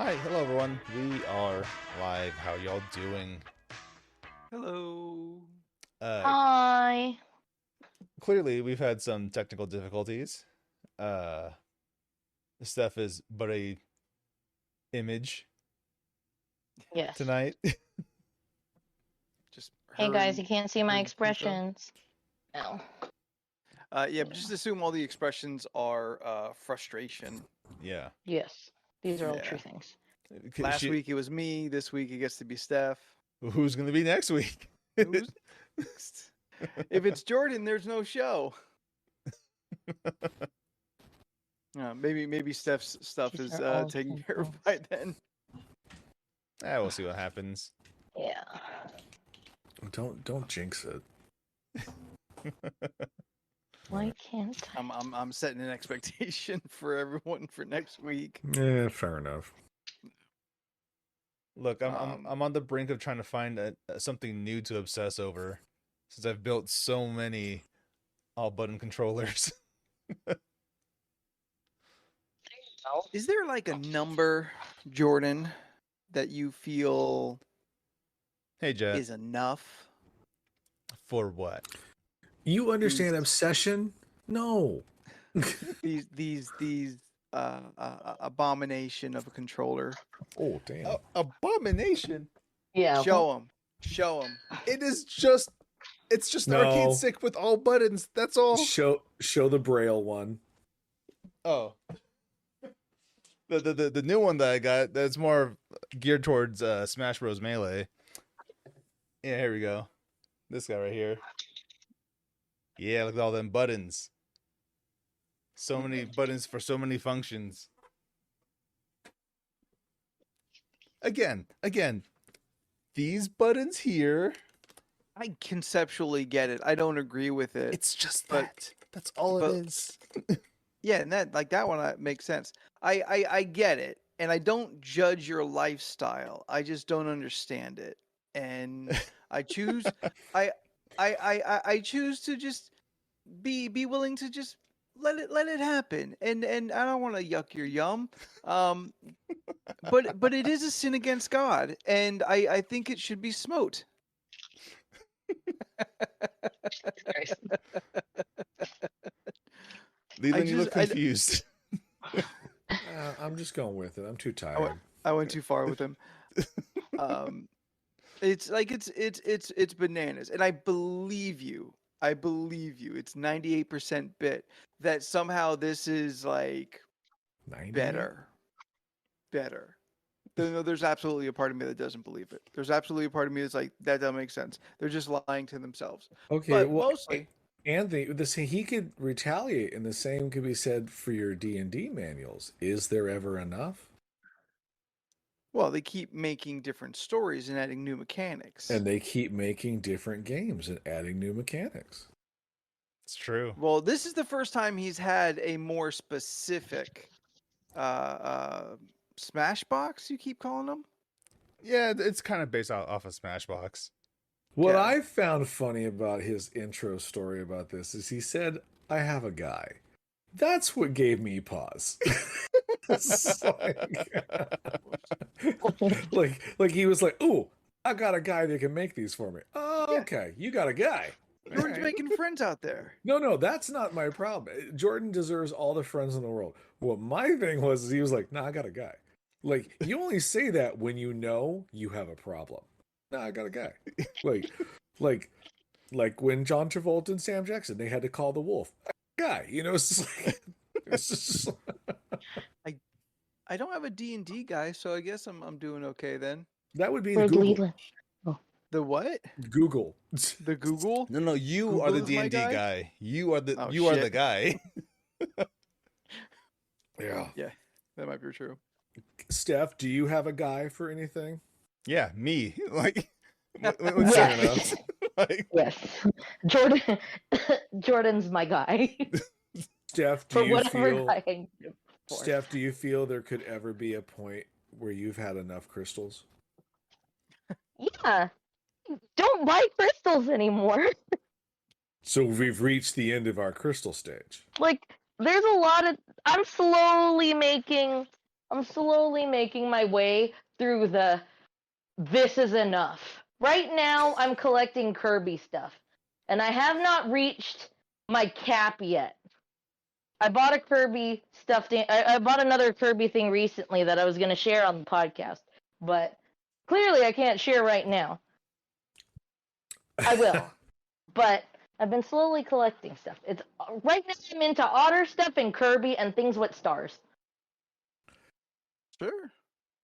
Hi, hello everyone. We are live. How y'all doing? Hello. Uh, Hi. Clearly we've had some technical difficulties. Uh, this stuff is but a image Yes. tonight. Just Hey her guys, and- you can't see my her and Tifa. expressions. No. Yeah, but just assume all the expressions are frustration. Yeah. Yes. These are all Yeah. true things. Last week it was me. This week it gets to be Steph. Who's gonna be next week? Who's next? If it's Jordan, there's no show. Maybe Steph's stuff These is are all taken true care of things. by then. We'll see what happens. Yeah. Don't jinx it. Why can't I? I'm setting an expectation for everyone for next week. Yeah, fair enough. Look, I'm on the brink of trying to find something new to obsess over, since I've built so many all button controllers. Is there like a number, Jordan, that you feel Hey, Jet. is enough? For what? You understand obsession? No. these abomination of a controller. Oh damn. Abomination. Yeah. Show them. It's just No. arcade stick with all buttons. That's all. Show the braille one. Oh, the new one that I got that's more geared towards Smash Bros. Melee. Yeah, here we go. This guy right here. Yeah, look at all them buttons. So many buttons for so many functions. Again, these buttons here. I conceptually get it. I don't agree with it. It's just But- that. That's all but- it is. Yeah, and that one makes sense. I get it, and I don't judge your lifestyle. I just don't understand it, and I choose I choose to just be willing to just let it happen, and I don't want to yuck your yum, but it is a sin against God, and I think it should be smote. Leland, you look just- I- confused. I'm just going with it. I'm too tired. I went too far with him. It's like it's bananas, and I believe you. It's 98% bit that somehow this is like 90? better. No, there's absolutely a part of me that doesn't believe it. There's absolutely a part of me that's like that doesn't make sense. They're just lying to themselves. Okay, But well, mostly, Anthony, he could retaliate, and the same could be said for your D&D manuals. Is there ever enough? well, they keep making different stories and adding new mechanics. And they keep making different games and adding new mechanics. It's true. Well, this is the first time he's had a more specific Smashbox, you keep calling them? Yeah, it's kind of based off of Smashbox. What Yeah. I found funny about his intro story about this is he said, I have a guy. That's what gave me pause. It's like he was like, "Ooh, I got a guy that can make these for me." Oh, Yeah. okay, you got a guy. Jordan's Alright. making friends out there. No, that's not my problem. Jordan deserves all the friends in the world. What my thing was is he was like, "Nah, I got a guy." Like, you only say that when you know you have a problem. Nah, I got a guy. Like when John Travolta and Sam Jackson, they had to call the wolf. Guy, it's just like, it's just I don't have a D&D guy, so I guess I'm doing okay then. that would be Where'd Google. Leland? The what? Google. The Google? No, you Google are the is my D&D guy? guy. You are the Oh, you are the shit. guy. Yeah. That might be true. Steph, do you have a guy for anything? Yeah, me. Like what's Yes. fair enough? Like, Yes. Jordan's my guy. Steph, do For you whatever feel guy I can get for. Steph, do you feel there could ever be a point where you've had enough crystals? Yeah. Don't buy crystals anymore. So we've reached the end of our crystal stage. Like, there's a lot of. I'm slowly making I'm slowly making my way through the this is enough. Right now, I'm collecting Kirby stuff, and I have not reached my cap yet. I bought a Kirby stuffed. I bought another Kirby thing recently that I was going to share on the podcast, but clearly I can't share right now. I will, but I've been slowly collecting stuff. It's right now I'm into otter stuff and Kirby and things with stars Sure.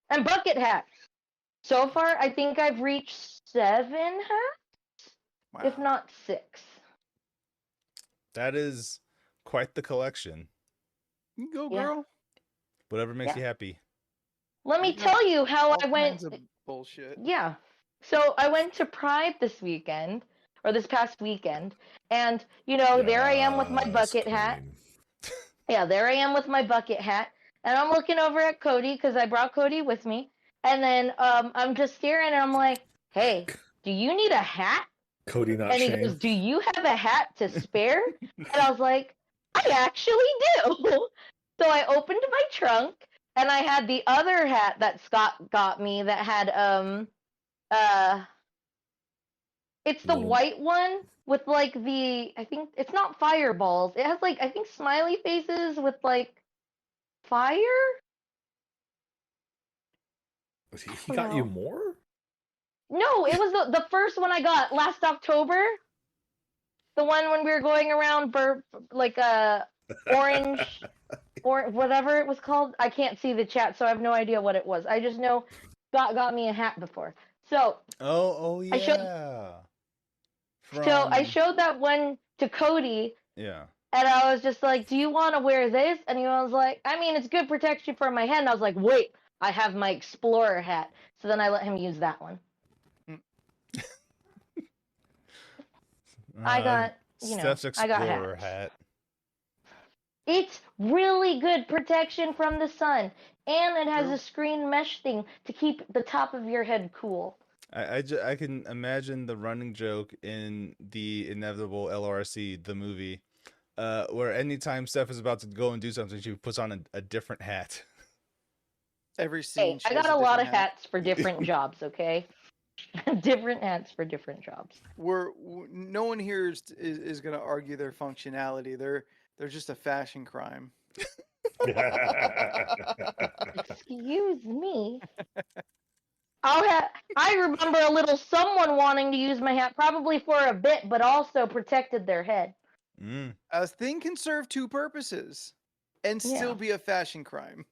and bucket hats. So far, I think I've reached 7 hats, Wow. if not 6. That is quite the collection. You can go, Yeah. girl. Whatever makes Yeah. you happy. Let me You got tell you how All I went. kinds of bullshit. Yeah. So I went to Pride this weekend, or this past weekend, and there I am with my Yes, bucket hat. queen. Yeah, there I am with my bucket hat, and I'm looking over at Cody because I brought Cody with me, and then I'm just staring, and I'm like, "Hey, do you need a hat?" Cody, not And he Shane. goes, "Do you have a hat to spare?" And I was like, "I actually do." So I opened my trunk, and I had the other hat that Scott got me that had it's the Little- white one with like I think it's not fireballs. It has like I think smiley faces with like fire. He got you more? No, it was the first one I got last October. The one when we were going around like orange or whatever it was called. I can't see the chat, so I have no idea what it was. I just know Scott got me a hat before. So Oh I showed yeah. so I From showed that one to Cody. yeah. And I was just like, "Do you want to wear this?" And he was like, "I mean, it's good protection for my head." And I was like, "Wait, I have my explorer hat." So then I let him use that one. I got, Steph's I got Explorer hats. hat. It's really good protection from the sun, and it has True. a screen mesh thing to keep the top of your head cool. I can imagine the running joke in the inevitable LRC, the movie, where anytime Steph is about to go and do something, she puts on a different hat. Every scene. Hey, she I has got a lot of different hat. hats for different jobs, okay? Different hats for different jobs. No one here is going to argue their functionality. They're just a fashion crime. Excuse me. I remember a little someone wanting to use my hat, probably for a bit, but also protected their head. Mm. A thing can serve two purposes and still Yeah. be a fashion crime.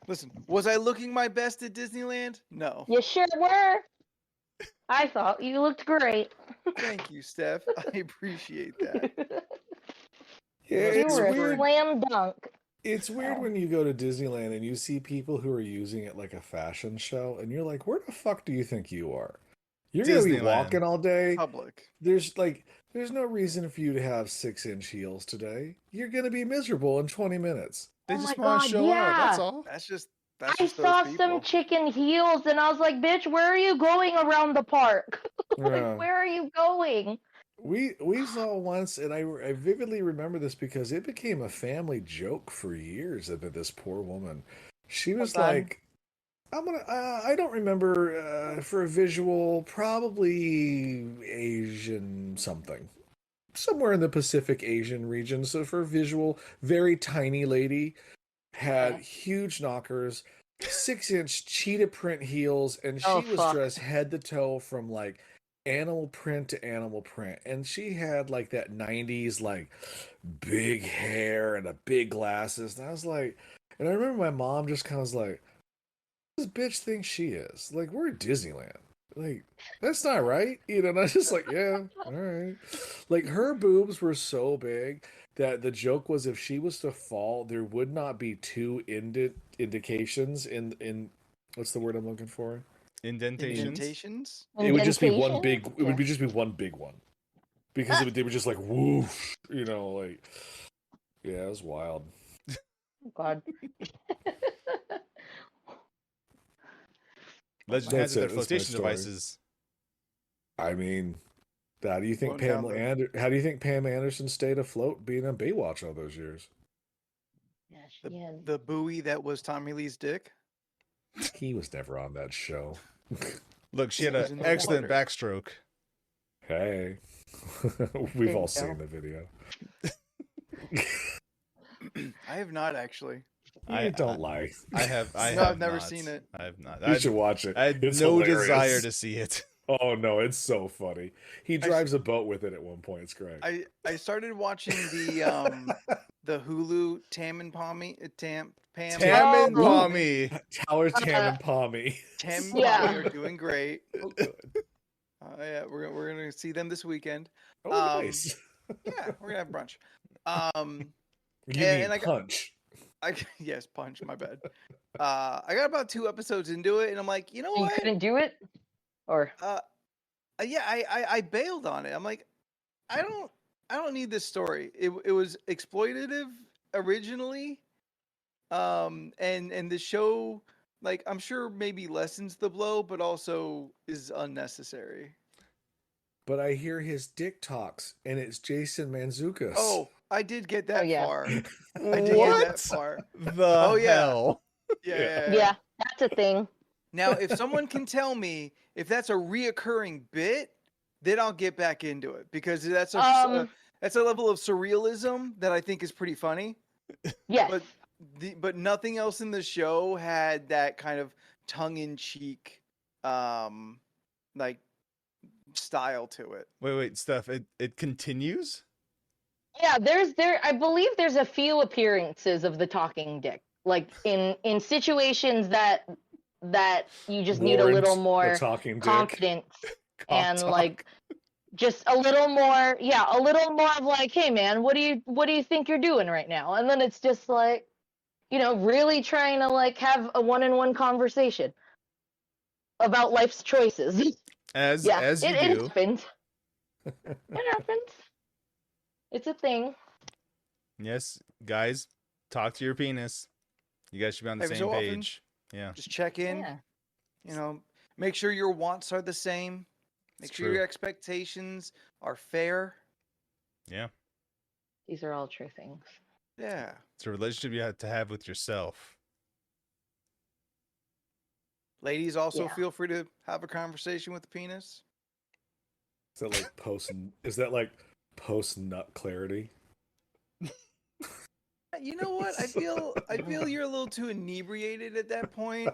Listen, was I looking my best at Disneyland? No. You sure were. I thought you looked great. Thank you, Steph. I appreciate that. Yeah, You it's were a weird. slam dunk. It's weird Oh. when you go to Disneyland and you see people who are using it like a fashion show, and you're like, "Where the fuck do you think you are? You're gonna be Disneyland. walking all day. Public. There's no reason for you to have 6-inch heels today. You're gonna be miserable in 20 minutes." They Oh just my want God, to show out. That's yeah. all. That's just I those saw people. some chicken heels and I was like, "Bitch, where are you going around the park? Yeah. Like, where are you going?" We saw once, and I vividly remember this because it became a family joke for years about this poor woman. She was God. like, "I'm gonna." I don't remember for a visual, probably Asian something, somewhere in the Pacific Asian region. So for a visual, very tiny lady had huge knockers, 6-inch cheetah print heels, and she Oh, was fuck. dressed head to toe from like animal print to animal print, and she had like that 90s like big hair and a big glasses, and I was like, and I remember my mom just kind of was like, "This bitch thinks she is like, we're at Disneyland, like that's not right," and I was just like, "Yeah, all right." Like her boobs were so big that the joke was if she was to fall, there would not be two indications in what's the word I'm looking for? Indentations. Indentations? It would just be one Indentation? big. It would be just be one big one, because they were just like whoosh, like yeah, it was wild. Oh, God. Legend That's has it they're it. That's my flotation story. devices. I mean, how do you think Floating down Pam Anderson stayed afloat being on Baywatch all those years? Yeah, she had. The buoy that was Tommy Lee's dick. He was never on that show. Look, she had It was an in the excellent water. backstroke. Hey, we've There all you seen go. the video. I have not actually. Don't lie. I have. I No, have I've never not. seen it. I have not. You should watch it. I had It's no hilarious. desire to see it. Oh no, it's so funny. He drives a boat with it at one point. It's great. I started watching the Hulu Tam and Pommy Tam Pam Tam and Oh. Pommy. Tyler, Tam, and Pommy. Tam and Yeah. Pommy are doing great. Oh, good. Yeah, we're gonna see them this weekend. Oh, nice. Yeah, we're gonna have brunch. You and mean I got- punch? Yes, punch. My bad. I got about 2 episodes into it, and I'm like, you know You what? couldn't do it, or Yeah, I bailed on it. I'm like, I don't need this story. It was exploitative originally, and the show, like, I'm sure maybe lessens the blow, but also is unnecessary. But I hear his dick talks, and it's Jason Mantzoukas. Oh, I did get that yeah. far. I did get that What far. the Oh, yeah. hell? Yeah. yeah, that's a thing. Now, if someone can tell me if that's a reoccurring bit, then I'll get back into it, because that's a level of surrealism that I think is pretty funny. Yes. But nothing else in the show had that kind of tongue-in-cheek, like, style to it. Wait, Steph. It continues. Yeah, I believe there's a few appearances of the talking dick, like in situations that you just need a Warrant little the more talking dick. confidence and Talk. like just a little more of like, hey man, what do you think you're doing right now? And then it's just like, really trying to like have a one-on-one conversation about life's choices. As Yeah, you it do. happens. It happens. It's a thing. Yes, guys, talk to your penis. You guys should be on the Every same so often. page. Yeah. Just check in. Yeah. Make sure your wants are the same. Make It's sure true. your expectations are fair. Yeah. These are all true things. Yeah. It's a relationship you have to have with yourself. Ladies, also Yeah. feel free to have a conversation with the penis. Is that like post nut clarity? You know what? I feel you're a little too inebriated at that point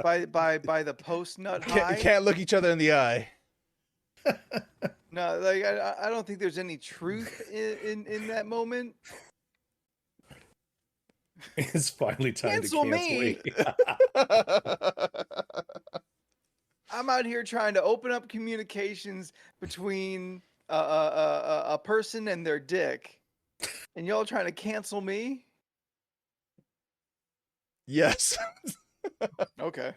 by the post nut high. Can't look each other in the eye. No, like I don't think there's any truth in that moment. It's finally time Cancel to cancel me. I'm out here trying to open up communications between a person and their dick, and y'all trying to cancel me? Yes. Okay.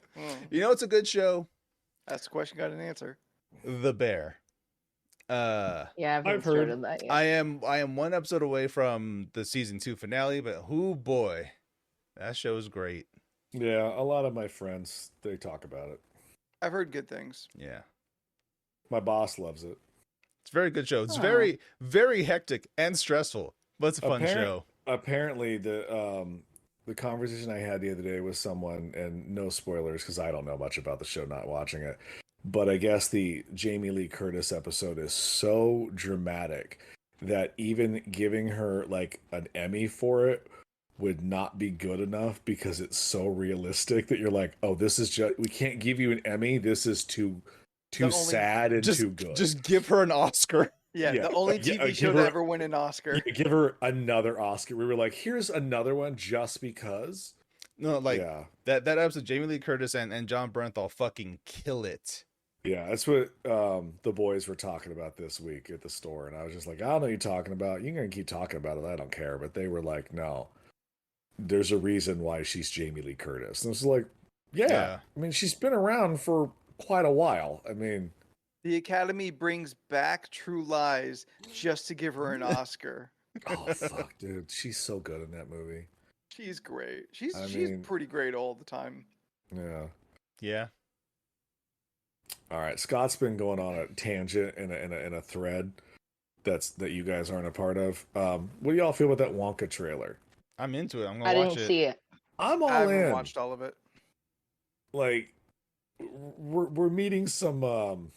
You know it's a good show? That's the question, got an answer. The Bear. Yeah, I haven't I've heard- started that yet. I am 1 episode away from the season 2 finale, but oh boy, that show is great. Yeah, a lot of my friends, they talk about it. I've heard good things. Yeah. My boss loves it. It's a very good show. It's Oh. very, very hectic and stressful, but it's a fun show. Apparently, the conversation I had the other day with someone, and no spoilers because I don't know much about the show, not watching it, but I guess the Jamie Lee Curtis episode is so dramatic that even giving her like an Emmy for it would not be good enough because it's so realistic that you're like, oh, this is just, we can't give you an Emmy. This is too The only- sad and Just, too good. just give her an Oscar. Yeah, Yeah. the only Yeah, TV show give to her- ever win an Oscar. Give her another Oscar. We were like, here's another one just because. No, like Yeah. that episode, Jamie Lee Curtis and John Bernthal fucking kill it. Yeah, that's what the boys were talking about this week at the store, and I was just like, I don't know what you're talking about. You're gonna keep talking about it. I don't care. But they were like, no, there's a reason why she's Jamie Lee Curtis. And it's like, yeah. I mean, she's been around for quite a while. I mean, The Academy brings back True Lies just to give her an Oscar. oh fuck, dude, she's so good in that movie. She's great. She's I she's mean- pretty great all the time. Yeah. Yeah. All right, Scott's been going on a tangent in a thread that you guys aren't a part of. What do y'all feel about that Wonka trailer? I'm into it. I'm gonna I watch didn't it. see it. I'm I all haven't in. watched all of it. Like, we're meeting some.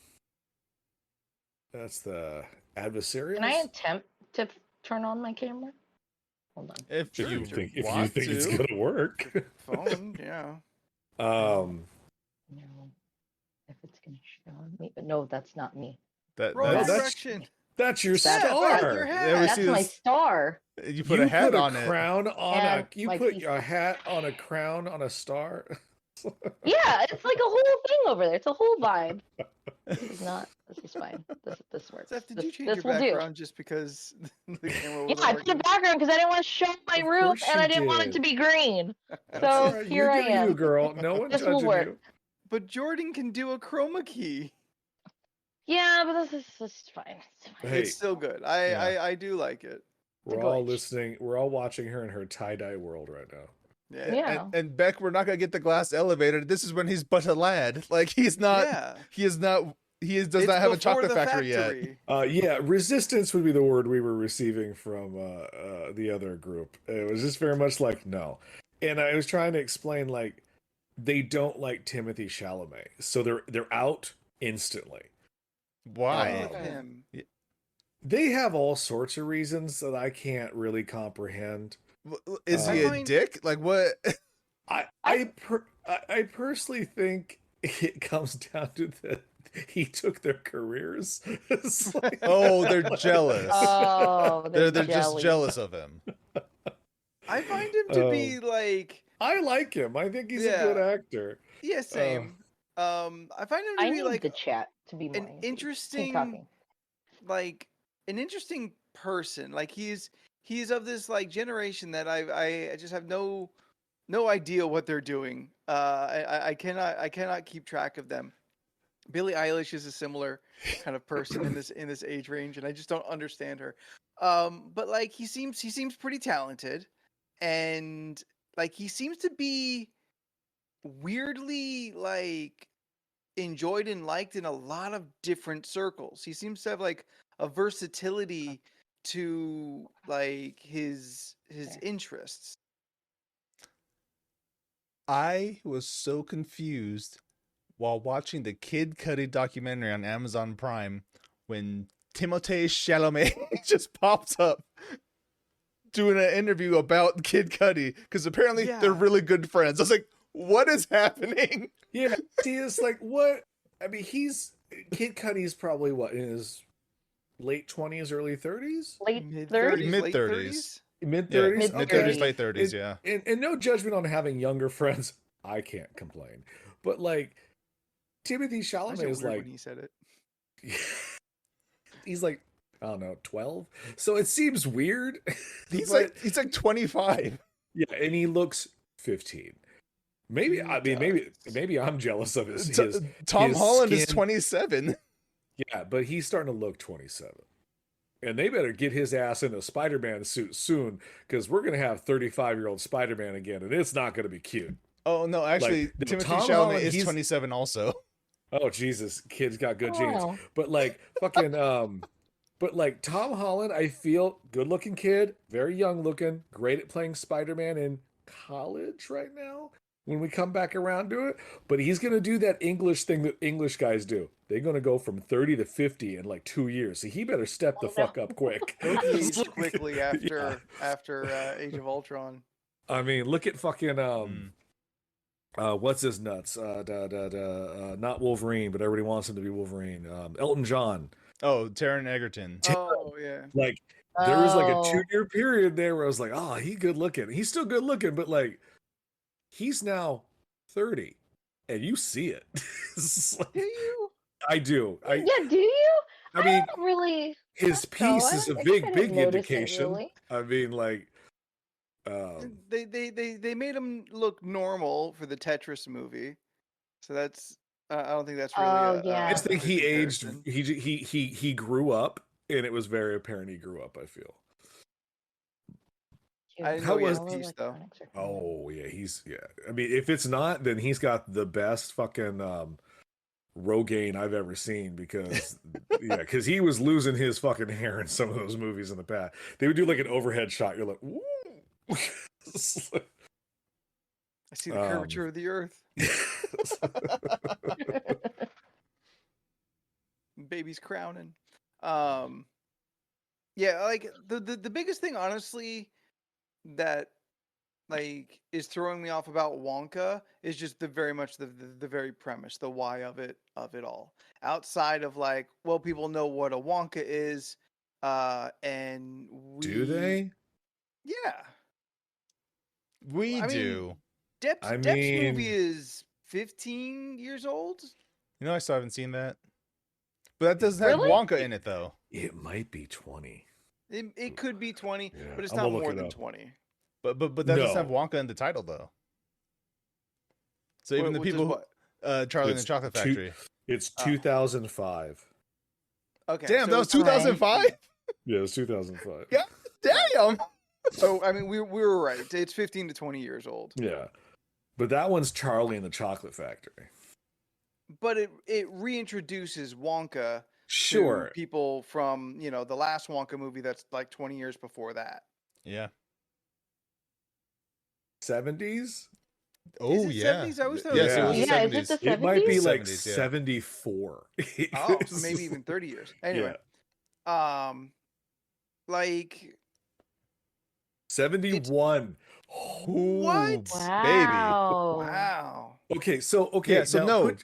That's the adversarials. Can I attempt to turn on my camera? Hold on. If Sure, you sure. if you want think it's to. gonna work. Phone, yeah. Um, No, if it's gonna show me, but no, that's not me. Wrong No, That's direction. that's your That's- Yeah, star. your hat. There we That's see my this. star. You put a hat on it. crown on And a you my put teeth. a hat on a crown on a star. Yeah, it's like a whole thing over there. It's a whole vibe. This is not. This is fine. This works. Steph, did this, you change this your will do. background just because the camera Yeah, wasn't I put the working? background because I didn't want to show my Of room, course and I you didn't want it did. to be green. That's So all right. here you I do you, am. girl. No one This will judging work. you. But Jordan can do a chroma key. Yeah, but this is fine. It's fine. Hey, It's still good. Yeah. I do like it. we're a all glitch. listening. We're all watching her in her tie-dye world right now. Yeah. Yeah. And Beck, we're not gonna get the glass elevator. This is when he's but a lad. Like he's not. Yeah. He is not. He is, does It's not have a before chocolate the factory yet. Yeah, resistance would be the word we were receiving from the other group. It was just very much like no, and I was trying to explain like they don't like Timothy Chalamet, so they're out instantly. Why? With him. They have all sorts of reasons that I can't really comprehend. Is I he a find- dick? Like what? I personally think it comes down to that he took their careers. It's like- Oh, they're jealous. Oh, they're just jelly. jealous of him. I find him to be like, I like him. I think he's a Yeah. good actor. yeah, same. I find him to I be need like the chat to be more an engaged. Keep interesting, talking. like an interesting person. Like he's of this like generation that I just have no idea what they're doing. I cannot keep track of them. Billie Eilish is a similar kind of person in this age range, and I just don't understand her. But like he seems pretty talented, and like he seems to be weirdly like enjoyed and liked in a lot of different circles. He seems to have like a versatility to like his interests. I was so confused while watching the Kid Cudi documentary on Amazon Prime when Timothée Chalamet just pops up doing an interview about Kid Cudi because apparently Yeah. they're really good friends. I was like, what is happening? Yeah, see, it's like what? I mean, Kid Cudi's probably what in his late 20s, early 30s, Late Mid-30s, 30s? Mid- late 30s. mid Yeah, 30s, Mid- mid-30s, Okay. late 30s, yeah. And no judgment on having younger friends. I can't complain, but like Timothy Why is it Chalamet is weird like when he said it? he's like I don't know 12, so it seems weird. He's but- like 25. yeah, and he looks 15. Maybe I mean maybe I'm jealous of his Tom his Holland is skin- 27. Yeah, but he's starting to look 27. And they better get his ass in a Spider-Man suit soon, because we're gonna have 35-year-old Spider-Man again, and it's not gonna be cute. Oh no, actually, Like, Timothy Tom Chalamet Holland, is he's- 27 also. Oh Jesus, kid's got good genes. Oh. But like fucking but like Tom Holland, I feel good-looking kid, very young looking, great at playing Spider-Man in college right now. When we come back around to it, but he's gonna do that English thing that English guys do. They're gonna go from 30 to 50 in like 2 years. So he better step the fuck up quick. He'll be aged Look- quickly Yeah. after Age of Ultron. I mean, look at fucking Mm. what's his nuts? Not Wolverine, but everybody wants him to be Wolverine. Elton John. Oh, Taron Egerton. Oh yeah. Like there was like a Oh. 2-year period there where I was like, oh, he's good looking. He's still good looking, but like he's now 30, and you see it. It's like- Do you? I do. Yeah, do you? I mean, don't really. his think so. piece I is a don't- I big, didn't big notice it, indication. really. I mean, like, They made him look normal for the Tetris movie, so that's I don't think that's really. Oh, a, yeah. I just think good he aged. comparison. He grew up, and it was very apparent he grew up. I feel. I didn't How know he was- had peace though. Oh yeah, I mean, if it's not, then he's got the best fucking Rogaine I've ever seen, because because he was losing his fucking hair in some of those movies in the past. They would do like an overhead shot. You're like, ooh, It's like, I see the curvature of the earth. Baby's crowning. Yeah, like the biggest thing, honestly, that like is throwing me off about Wonka is just the very premise, the why of it all. Outside of like, well, people know what a Wonka is, and do they? Yeah, We I mean, do. Depp's I Depp's movie mean, is 15 years old. You know, I still haven't seen that. But that doesn't have Really? Wonka in it, though. it might be 20. It could be 20, Yeah, but it's I'm not gonna look more it than up. 20. But that doesn't have No. Wonka in the title, though. So even the Which is people, what? Charlie and It's the Chocolate Factory. It's Oh. 2005. Okay, Damn, so that was it's not 2005? Yeah, it was 2005. God damn! So I mean, we were right. It's 15 to 20 years old. Yeah. But that one's Charlie and the Chocolate Factory. But it reintroduces Wonka Sure. to people from the last Wonka movie that's like 20 years before that. Yeah. 70s? Oh, it yeah. 70s? I always thought Yes, it it was was the Yeah, is 70s. it the It might be 70s? like 70s, yeah. 74. Oh, maybe even 30 years. Anyway, like 71. What? Baby. Wow. Okay, so Yeah, so now no.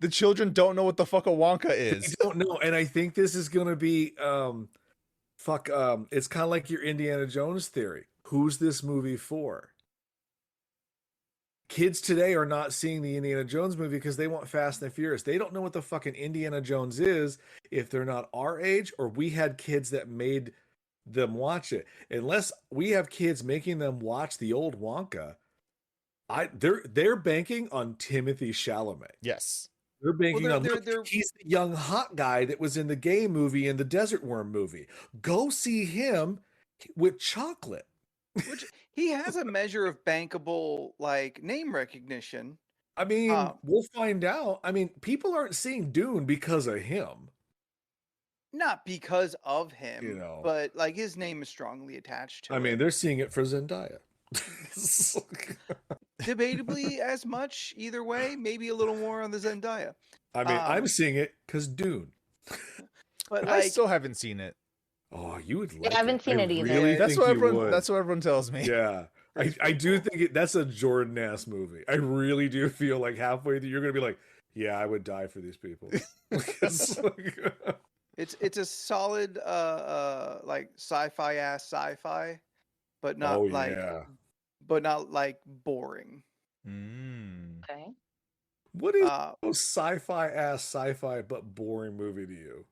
The children don't know what the fuck a Wonka they is. don't know, and I think this is gonna be it's kind of like your Indiana Jones theory. Who's this movie for? Kids today are not seeing the Indiana Jones movie because they want Fast and Furious. They don't know what the fucking Indiana Jones is if they're not our age, or we had kids that made them watch it. Unless we have kids making them watch the old Wonka, they're banking on Timothy Chalamet. Yes. They're banking Well, on he's the young hot guy that was in the Gay movie and the Desert Worm movie. Go see him with chocolate. Which he has a measure of bankable like name recognition. I mean, we'll find out. I mean, people aren't seeing Dune because of him. Not because of him, You know. but like his name is strongly attached to it. I mean, they're seeing it for Zendaya. Debatably as much either way, maybe a little more on the Zendaya. I mean, I'm seeing it because Dune. But I like, still haven't seen it. Oh, you would like I haven't it. seen it either. Really That's think what you everyone. would. That's what everyone tells me. Yeah. I do think that's a Jordan ass movie. I really do feel like halfway through you're gonna be like, yeah, I would die for these people. it's a solid like sci-fi ass sci-fi, but not but not like boring. Okay. What is most sci-fi ass sci-fi but boring movie to you?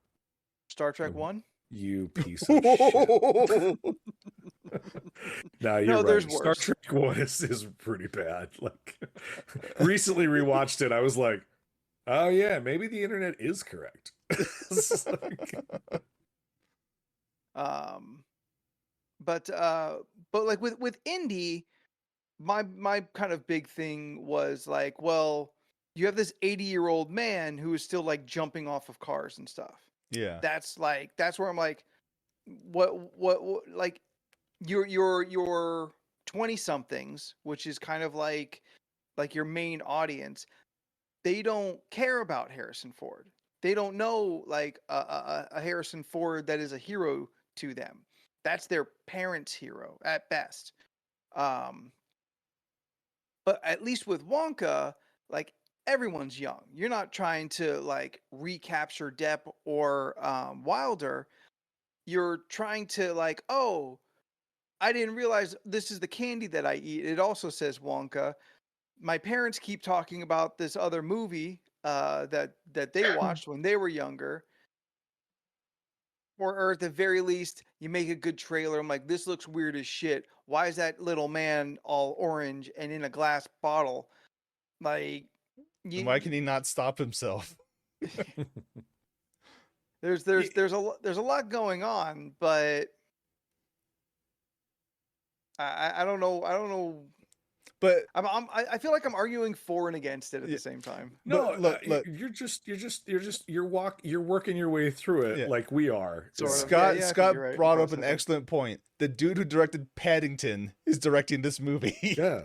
Star Trek 1? You piece of shit. Nah, you're right. There's Star worse. Trek 1 is pretty bad. Like, recently rewatched it. I was like, oh yeah, maybe the internet is correct. But like with indie, my kind of big thing was like, well, you have this 80-year-old man who is still like jumping off of cars and stuff. Yeah. That's where I'm like, what like your 20 somethings, which is kind of like your main audience, they don't care about Harrison Ford. They don't know like a Harrison Ford that is a hero to them. That's their parents' hero at best. But at least with Wonka, like everyone's young. You're not trying to like recapture Depp or Wilder. You're trying to like, oh, I didn't realize this is the candy that I eat. It also says Wonka. My parents keep talking about this other movie that they watched when they were younger. Or at the very least, you make a good trailer. I'm like, this looks weird as shit. Why is that little man all orange and in a glass bottle? Like, why can he not stop himself? There's a lot going on, but I don't know. But I feel like I'm arguing for and against it at the same time. No, look, you're working your way through it Yeah. like we are. Sort of. Scott Yeah, I think Scott you're right, brought up an possibly. excellent point. The dude who directed Paddington is directing this movie. Yeah.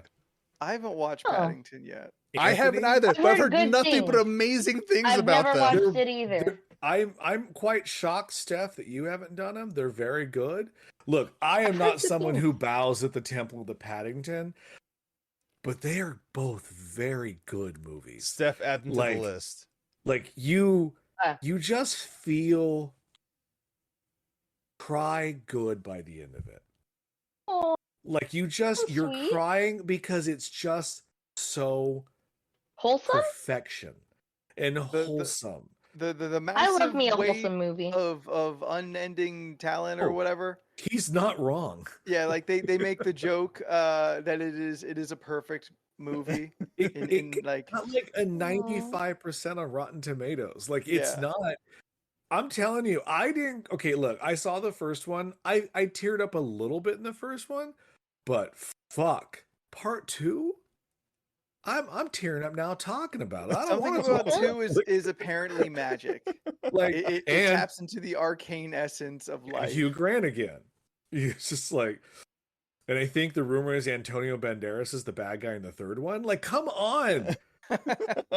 I haven't watched Oh. Paddington yet. I haven't Anthony, either, I've but I've heard heard good nothing but things. amazing things I've about never them. watched it either. I'm quite shocked, Steph, that you haven't done them. They're very good. Look, I am not someone who bows at the Temple of the Paddington, but they are both very good movies. Steph, add them to Like- the list. Like you Ah. just feel cry good by the end of it. Oh, Like you're sweet. crying because it's just so wholesome? perfection and wholesome. The I massive love me a weight wholesome movie. of unending talent or Oh. whatever. He's not wrong. Yeah, like they make the joke that it is a perfect movie. in like Got like a 95% on Rotten Tomatoes. Like it's Yeah. not. I'm telling you, I didn't. Okay, look, I saw the first one. I teared up a little bit in the first one, but fuck, part two. I'm tearing up now talking about it. I don't something want about to two is apparently magic. like It and taps into the arcane essence of life. Hugh Grant again. It's just like, and I think the rumor is Antonio Banderas is the bad guy in the third one. Like, come on.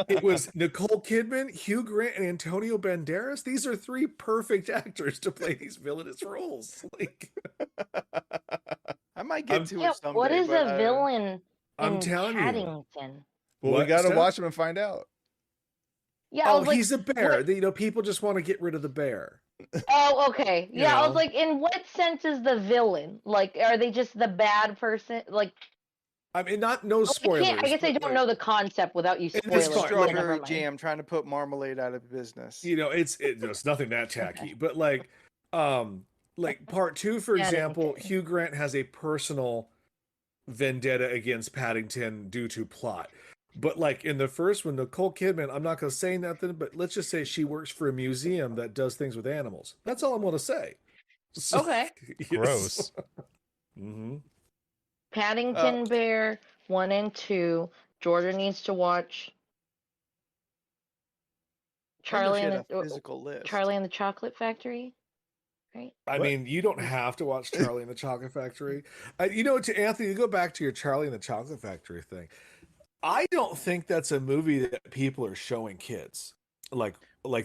It was Nicole Kidman, Hugh Grant, and Antonio Banderas. These are three perfect actors to play these villainous roles. Like, I might get to Yeah, it someday. what is but, a villain I'm in telling you. Paddington? Well, we What, got to Steph? watch him and find out. Yeah, I Oh, was like, he's a bear. what- You know, people just want to get rid of the bear. oh, okay. You Yeah, I know? was like, in what sense is the villain? Like, are they just the bad person? Like, I mean, no I spoilers. can't. I guess I but, don't like, know the concept without you It's spoiling. fine. it, so strawberry never mind. jam trying to put marmalade out of business. You know, it's nothing that tacky, but like part two, for example, Paddington. Hugh Grant has a personal vendetta against Paddington due to plot. But like in the first one, Nicole Kidman, I'm not going to say nothing, but let's just say she works for a museum that does things with animals. That's all I'm going to say. So, Okay. yes. Gross. Mhm. Paddington Bear 1 and 2. Georgia needs to watch Charlie and the physical list. Charlie and the Chocolate Factory. Right? I What? mean, you don't have to watch Charlie and the Chocolate Factory. You know, to Anthony, you go back to your Charlie and the Chocolate Factory thing. I don't think that's a movie that people are showing kids, like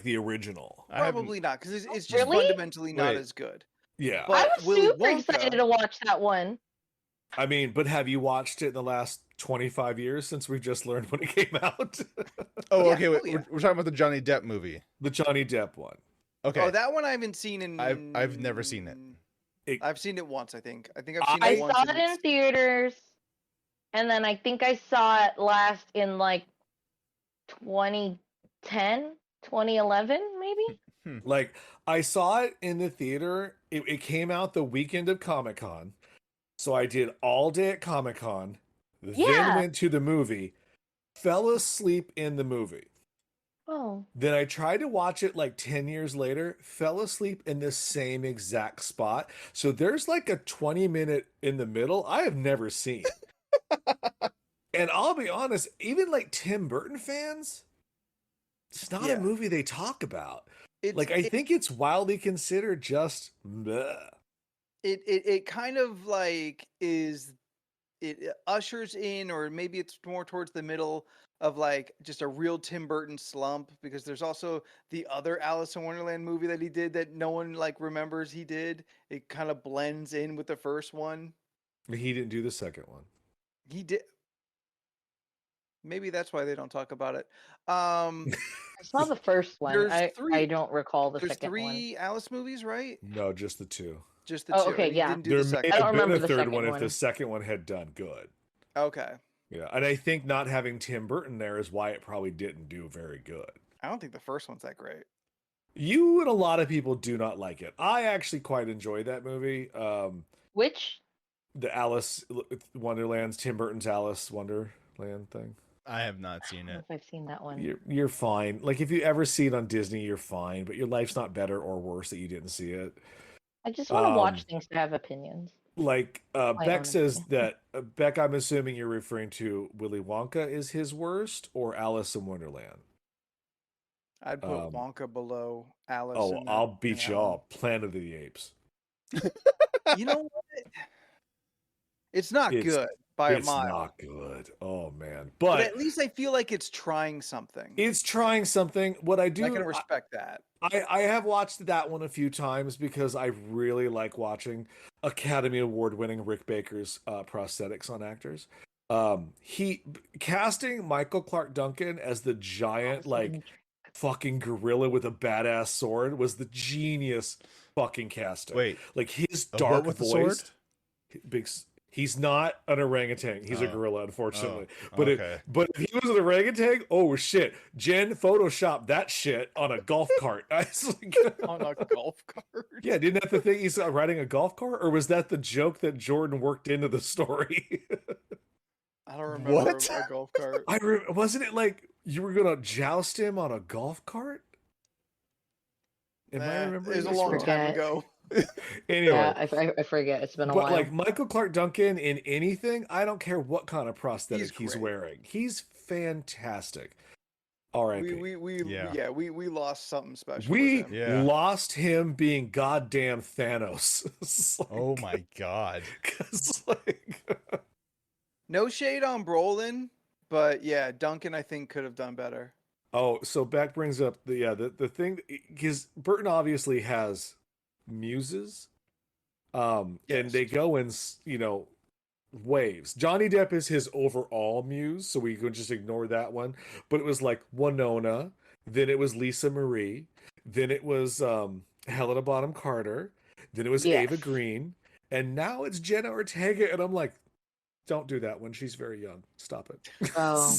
the original. I haven't- Probably not, because it's just Really? fundamentally not Wait. as good. Yeah, But I was Willy super Wonka- excited to watch that one. I mean, but have you watched it in the last 25 years since we've just learned when it came out? Oh, Yeah, okay. Wait, oh, yeah. we're talking about the Johnny Depp movie. The Johnny Depp one. Okay. Oh, that one I haven't seen in. I've never seen it. I've seen it once, I think. I think I've seen I it once. saw and it in it's- theaters, and then I think I saw it last in like 2010, 2011, maybe. Like, I saw it in the theater. It came out the weekend of Comic-Con. So I did all day at Comic-Con, then Yeah. went to the movie, fell asleep in the movie. Oh, Then I tried to watch it like 10 years later, fell asleep in the same exact spot. So there's like a 20-minute in the middle I have never seen. And I'll be honest, even like Tim Burton fans, it's not Yeah. a movie they talk about. It's, Like, I think it's wildly considered just bleh. it kind of like it ushers in, or maybe it's more towards the middle of like just a real Tim Burton slump, because there's also the other Alice in Wonderland movie that he did that no one like remembers he did. It kind of blends in with the first one. He didn't do the second one. He did. Maybe that's why they don't talk about it. I saw the first one. There's I three- don't recall the There's second one. three Alice movies, right? No, just the two. Just the Oh, two. okay, and he yeah. didn't do There the may second. I don't have been remember a the third second one if one. the second one had done good. Okay. Yeah, and I think not having Tim Burton there is why it probably didn't do very good. I don't think the first one's that great. You and a lot of people do not like it. I actually quite enjoyed that movie. Which? The Alice Wonderland's Tim Burton's Alice Wonderland thing. I have not seen I don't know it. if I've seen that one. You're fine. Like if you ever see it on Disney, you're fine. But your life's not better or worse that you didn't see it. I just want to watch Um, things to have opinions. Like Quite Beck says honestly. that Beck, I'm assuming you're referring to Willy Wonka is his worst or Alice in Wonderland. I'd put Um, Wonka below Alice oh, in that I'll beat one. y'all. Planet of the Apes. You know what? It's not It's good by a it's mile, not good. Oh man, but but at least I feel like it's trying something. it's trying something. What I And I can do, respect that. I have watched that one a few times because I really like watching Academy Award winning Rick Baker's prosthetics on actors. He casting Michael Clark Duncan as the giant like fucking gorilla with a badass sword was the genius fucking casting. Wait, Like his a dark what with the voice, sword? big. He's not an orangutan. He's a Oh. gorilla, unfortunately. Oh, But okay. but if he was an orangutan, oh shit! Jen photoshopped that shit on a golf cart. I was like, On a golf cart. yeah, didn't that the thing? He's riding a golf cart, or was that the joke that Jordan worked into the story? I don't remember What? a golf cart. Wasn't it like you were gonna joust him on a golf cart? Am I Nah, remembering it was a this long wrong? time Forget. ago. Anyway, Yeah, I forget. It's been a but while. like Michael Clark Duncan in anything, I don't care what kind of prosthetic he's great. wearing. He's fantastic. R.I.P. We lost something special. We with him. Yeah. lost him being goddamn Thanos. It's like- Oh my god. 'cause, like, No shade on Brolin, but yeah, Duncan I think could have done better. oh, so Beck brings up the thing because Burton obviously has muses, and Yes. they go in waves. Johnny Depp is his overall muse, so we could just ignore that one. But it was like Winona, then it was Lisa Marie, then it was Helena Bonham Carter, then it was Yes. Ava Green, and now it's Jenna Ortega. And I'm like, don't do that when she's very young. Stop it. Oh.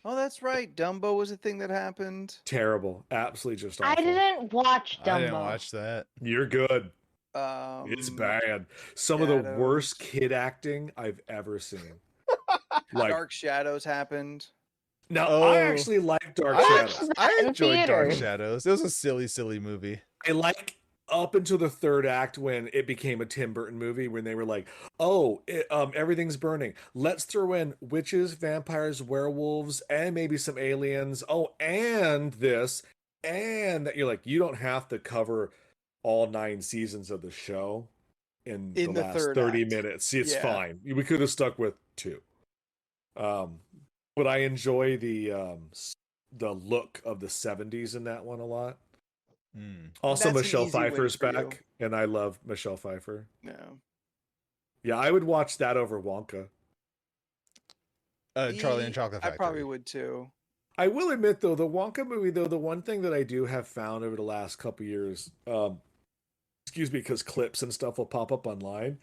Oh, that's right. Dumbo was a thing that happened. Terrible. Absolutely just awful. I didn't watch Dumbo. I didn't watch that. You're good. It's bad. Some of the worst Shadows. kid acting I've ever seen. Like Dark Shadows happened. now, Oh. I actually like Dark I, Shadows. that I in enjoyed Dark theaters. Shadows. It was a silly movie. I like up until the third act when it became a Tim Burton movie when they were like, "Oh, everything's burning. Let's throw in witches, vampires, werewolves, and maybe some aliens. Oh, and this and that." You're like, you don't have to cover all 9 seasons of the show in the last third 30 act. minutes. It's Yeah. fine. We could have stuck with 2. But I enjoy the look of the 70s in that one a lot. Also, That's an Michelle easy win Pfeiffer's for you. back, and I love Michelle Pfeiffer. No. Yeah, I would watch that over Wonka. Charlie and Chocolate I Factory. probably would too. I will admit, though, the Wonka movie, though, the one thing that I do have found over the last couple years, excuse me, because clips and stuff will pop up online.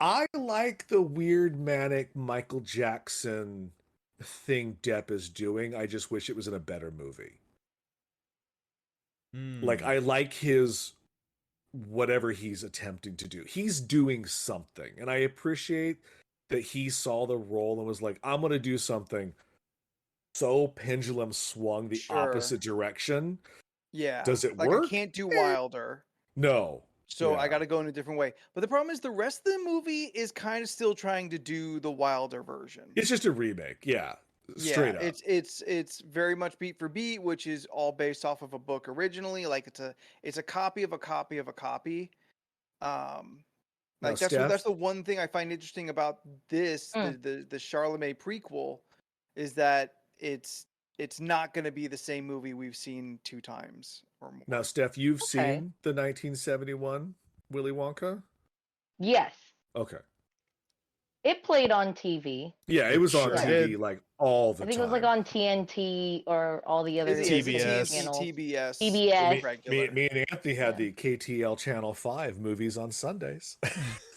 I like the weird, manic Michael Jackson thing Depp is doing. I just wish it was in a better movie. Like, I like his whatever he's attempting to do. He's doing something, and I appreciate that he saw the role and was like, I'm going to do something so pendulum swung the Sure. opposite direction. Yeah. Does it like work? I can't do Wilder. No. So Yeah. I got to go in a different way. But the problem is the rest of the movie is kind of still trying to do the Wilder version. It's just a remake. Yeah. Straight up. It's very much beat for beat, which is all based off of a book originally. Like it's a copy of a copy of a copy. Now, Like that's Steph? the one thing I find interesting about this, the Charlemagne prequel, is that it's not going to be the same movie we've seen 2 times or more. Now, Steph, you've Okay. seen the 1971 Willy Wonka? Yes. Okay. It played on TV. Yeah, it was on Sure TV did. like all the I think time. it was like on TNT or all the other It's TBS. channels. TBS. TBS. regular. Me and Anthony had Yeah. the KTL Channel 5 movies on Sundays.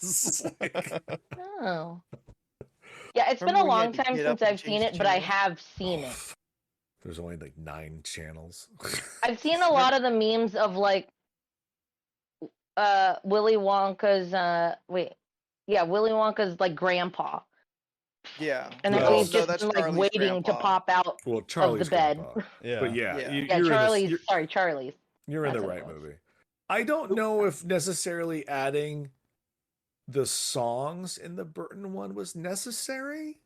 It's like- Oh. Yeah, it's been Remember a when you long had to time get up since and I've seen change it, but I channels? have seen it. There's only like 9 channels. I've seen a lot of the memes of like Willy Wonka's Willy Wonka's like grandpa. Yeah. And No. then he's No, just that's been, like Charlie's waiting to grandpa. pop out. Well, Charlie's bed. grandpa. Yeah. But yeah, Yeah. Yeah, you're Charlie's. in the, Charlie's. you're in the That's what right it was. movie. I don't know if necessarily adding the songs in the Burton one was necessary.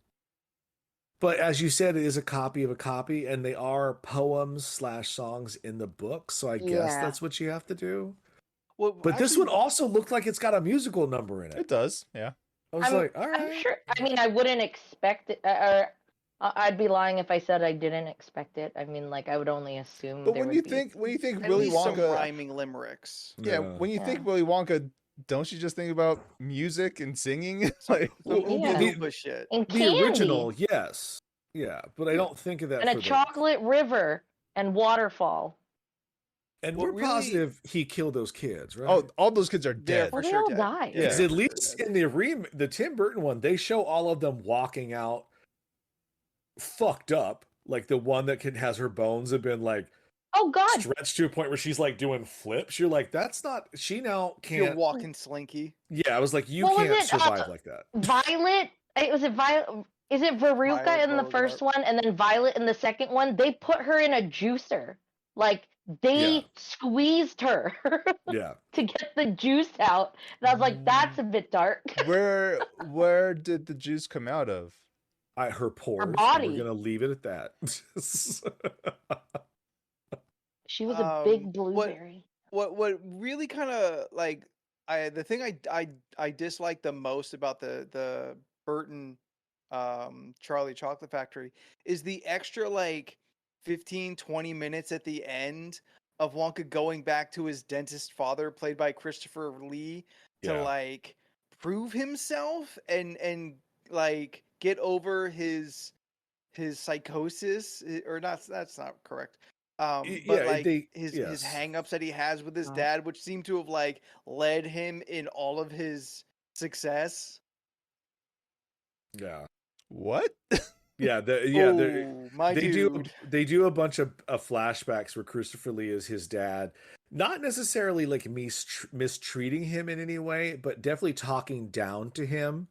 But as you said, it is a copy of a copy, and they are poems/songs in the book. So I guess Yeah. that's what you have to do. Well, But this actually, one also looked like it's got a musical number in It it. does, yeah. I was like, all I'm right. sure. I mean, I wouldn't expect it, or I'd be lying if I said I didn't expect it. I mean, like I would only assume. But there when would you be think at Willy least some Wonka, rhyming limericks. yeah, when you Yeah. think Willy Wonka, don't you just think about music and singing? Like, Some Well, Oompa Yeah. Loompa shit. and the candy original, yes. Yeah, but I don't think of that and for a the. chocolate river and waterfall. And What we're really- positive he killed those kids, right? oh, all those kids are They're dead. for Well, they sure all dead. died. Yeah. Because for at sure least dead. in the Tim Burton one, they show all of them walking out fucked up. Like the one that has her bones have been like Oh God! stretched to a point where she's like doing flips. You're like, that's not. She now You're can't. walking slinky. Yeah, I was like, you What was can't it? survive like that. Violet. Was it Violet? Is it Veruca Violet in the first one, and then Violet in the second one? They put her in a juicer. Like they Yeah. squeezed her Yeah. to get the juice out. And I was like, that's a bit dark. Where did the juice come out of? Her pores. And body. we're gonna leave it at that. She was a big What- blueberry. What really kind of like the thing I dislike the most about the Burton Charlie Chocolate Factory is the extra like 15-20 minutes at the end of Wonka going back to his dentist father, played by Christopher Lee, to Yeah. like prove himself and like get over his psychosis, or not. That's not correct. But yeah, like yes. his hang-ups that he has with his Oh. dad, which seem to have like led him in all of his success. Yeah. What? Yeah. Oh, my they dude. they do a bunch of flashbacks where Christopher Lee is his dad, not necessarily like mistreating him in any way, but definitely talking down to him.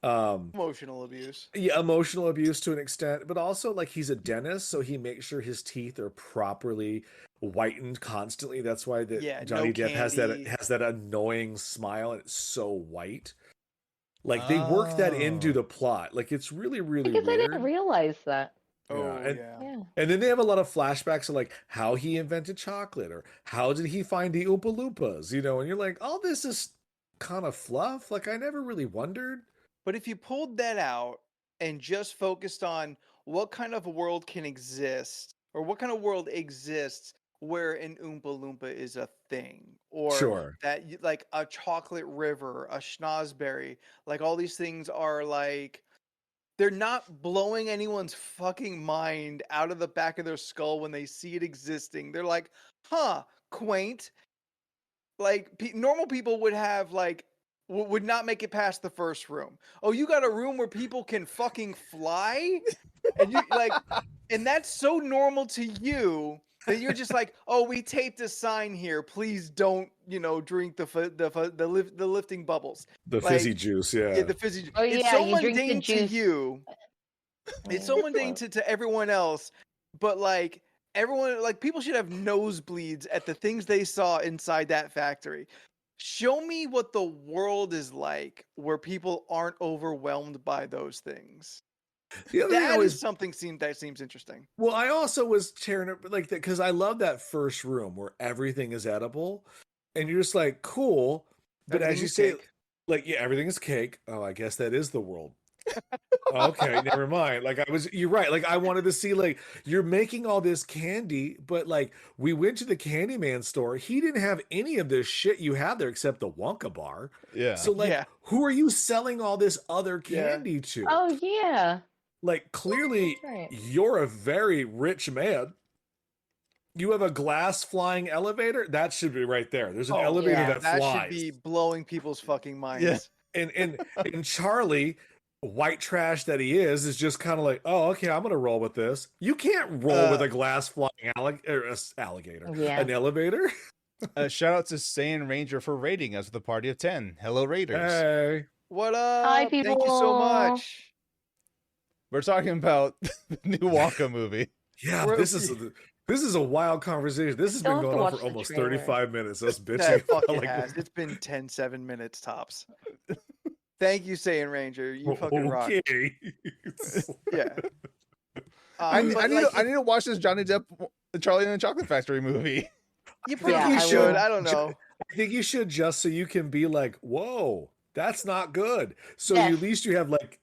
Emotional abuse. Yeah, emotional abuse to an extent, but also like he's a dentist, so he makes sure his teeth are properly whitened constantly. That's why Johnny Depp has candy. that annoying smile and it's so white. Like they work that into the plot. Like it's really, really Because I weird. didn't realize that. Oh and- yeah. Yeah. And then they have a lot of flashbacks of like how he invented chocolate or how did he find the Oompa Loompas, and you're like, all this is kind of fluff. Like I never really wondered. But if you pulled that out and just focused on what kind of a world can exist, or what kind of world exists where an Oompa Loompa is a thing, or Sure. that like a chocolate river, a schnozberry, like all these things are like, they're not blowing anyone's fucking mind out of the back of their skull when they see it existing. They're like, huh, quaint. Like normal people would have like would not make it past the first room. Oh, you got a room where people can fucking fly, and you like, and that's so normal to you that you're just like, oh, we taped a sign here. Please don't, drink the lifting bubbles. The Like, fizzy juice, Yeah, the fizzy. Oh, It's yeah, so you drink the mundane to juice. you. It's so mundane to everyone else, but like everyone, like people should have nosebleeds at the things they saw inside that factory. Show me what the world is like where people aren't overwhelmed by those things. The other thing I That was is something that seems interesting. Well, I also was tearing it like that because I love that first room where everything is edible, and you're just like, cool. But as Everything you is say, cake. like, yeah, everything is cake. Oh, I guess that is the world. Okay, never mind. Like you're right. Like I wanted to see, like, you're making all this candy, but like we went to the Candyman store. He didn't have any of this shit you have there except the Wonka bar. Yeah. So like, Yeah. who are you selling all this other Yeah. candy to? Oh yeah. Like clearly Right. you're a very rich man. You have a glass flying elevator. That should be right there. There's an Oh, elevator yeah. that That flies. should be blowing people's fucking minds. Yeah. And Charlie, white trash that he is just kind of like, oh, okay, I'm gonna roll with this. You can't roll with a glass flying alligator, Yeah. an elevator. Shout out to Saiyan Ranger for rating us with a party of 10. Hello, Raiders. Hey, What up? Hi, Thank you so people. much. We're talking about the new Wonka movie. yeah, We're- this is a wild conversation. This has Still been have to going on watch for the almost trailer. 35 minutes. Us bitching. Yeah, fuck about, it like, has. It's been 7 minutes tops. Thank you, Saiyan Ranger. You fucking rock. Okay. Yeah. I But, need like, I need to watch this Johnny Depp Charlie and the Chocolate Factory movie. you I think probably Yeah, I should. will. I don't know. I think you should, just so you can be like, whoa, that's not good. So Yes. at least you have like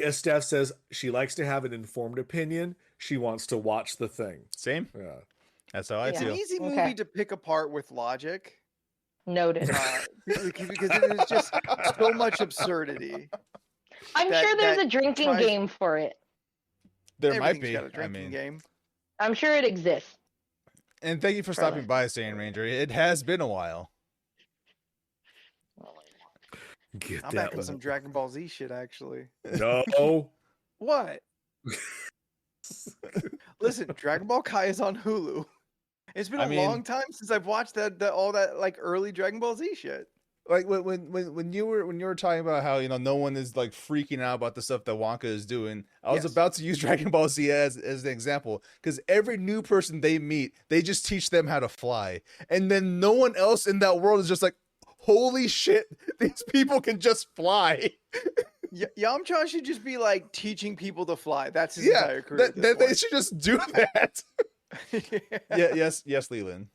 as Steph says, she likes to have an informed opinion. She wants to watch the thing. Same. Yeah. That's how I It's an feel. easy movie Okay. to pick apart with logic. Noted. Because it is just so much absurdity. I'm that- sure there's that a drinking tries- game for it. There might Everything's be. got a I drinking mean, game. I'm sure it exists. and thank you for Probably. stopping by, Saiyan Ranger. It has been a while. Get I'm that back in one. some Dragon Ball Z shit, actually. No. What? Listen, Dragon Ball Kai is on Hulu. It's been I a mean- long time since I've watched all that like early Dragon Ball Z shit. Like when you were talking about how no one is like freaking out about the stuff that Wonka is doing, I was Yes. about to use Dragon Ball Z as an example, because every new person they meet, they just teach them how to fly, and then no one else in that world is just like, holy shit, these people can just fly. Yamcha should just be like teaching people to fly. That's his Yeah, entire career. at this they point. should just do that. Yes, Leland.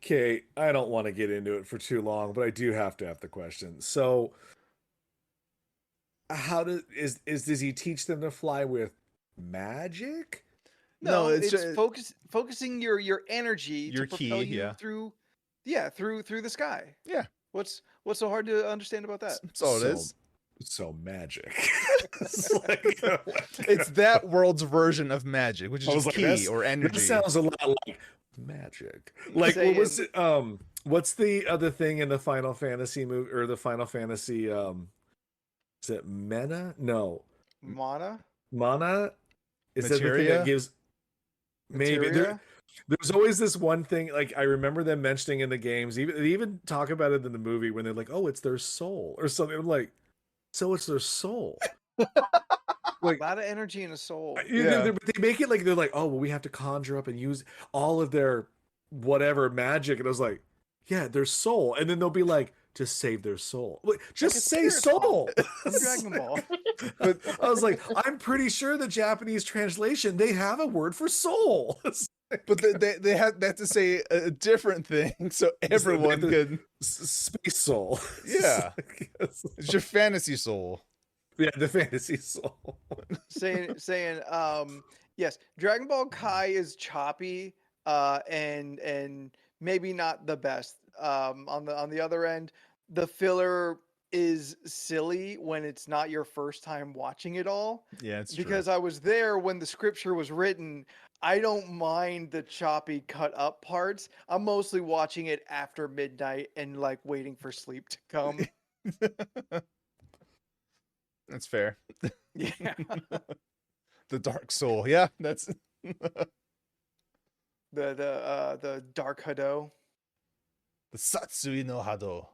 Okay, I don't want to get into it for too long, but I do have to have the question. So, how does he teach them to fly with magic? No, No, it's it's just- focusing your energy Your to propel ki, you yeah. through the sky. Yeah. What's so hard to understand about that? That's all it is. So magic. It's like, It's that world's version of magic, which is I was just like, ki or energy. This sounds a lot like magic. Like what was it? What's the other thing in the Final Fantasy movie or the Final Fantasy? Is it Mena? No, Mana? Mana. Is that the thing Materia? that gives? Maybe Materia? there's always this one thing. Like I remember them mentioning in the games. They even talk about it in the movie when they're like, "Oh, it's their soul" or something. I'm like, so it's their soul. A lot of energy and a soul. Yeah. But they make it like they're like, oh, well, we have to conjure up and use all of their whatever magic. And I was like, yeah, their soul. And then they'll be like, to save their soul. Like, just a say spirit soul. From Dragon Ball. But I was like, I'm pretty sure the Japanese translation, they have a word for soul. But they have to say a different thing so everyone could. Space soul. Yeah. Yes. It's your fantasy soul. Yeah, the fantasy soul. saying yes, Dragon Ball Kai is choppy and maybe not the best. On the other end, the filler is silly when it's not your first time watching it all. Yeah, it's Because I was there when the scripture was written. I don't mind the choppy cut up parts. I'm mostly watching it after midnight and like waiting for sleep to come. true. That's fair. Yeah. The dark soul. Yeah, that's The Dark Hado. the Satsui no Hado.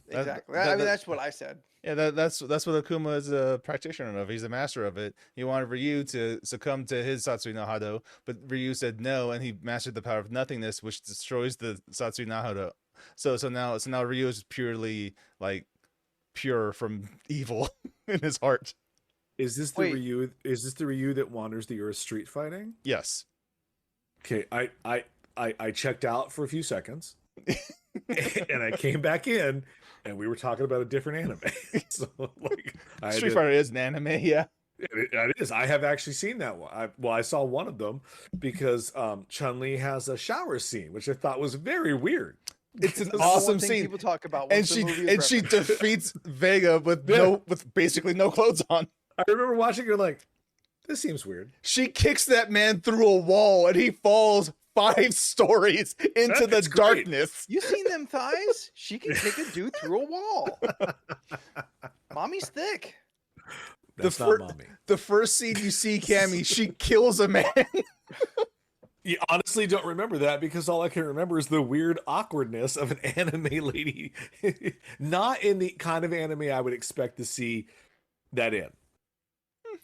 That- Exactly. that- I mean, that- that's what I said. Yeah, that's what Akuma is a practitioner of. He's a master of it. He wanted Ryu to succumb to his Satsui no Hado, but Ryu said no, and he mastered the power of nothingness, which destroys the Satsui no Hado. So now Ryu is purely like pure from evil in his heart. Is this the Wait. Ryu? Is this the Ryu that wanders the earth street fighting? Yes. Okay, I checked out for a few seconds, and I came back in, and we were talking about a different anime. So like, Street Fighter is an anime, yeah. It is. I have actually seen that one. I saw one of them because Chun-Li has a shower scene, which I thought was very weird. It's an That's the one awesome thing scene. people talk about. And once the she movie is referenced. defeats Vega with Yeah. with basically no clothes on. I remember watching it like, this seems weird. She kicks that man through a wall and he falls 5 stories into the That's great. darkness. You seen them thighs? She can kick a dude through a wall. Mommy's thick. That's fir- not mommy. The first scene you see Cammy, she kills a man. You honestly don't remember that because all I can remember is the weird awkwardness of an anime lady. Not in the kind of anime I would expect to see that in.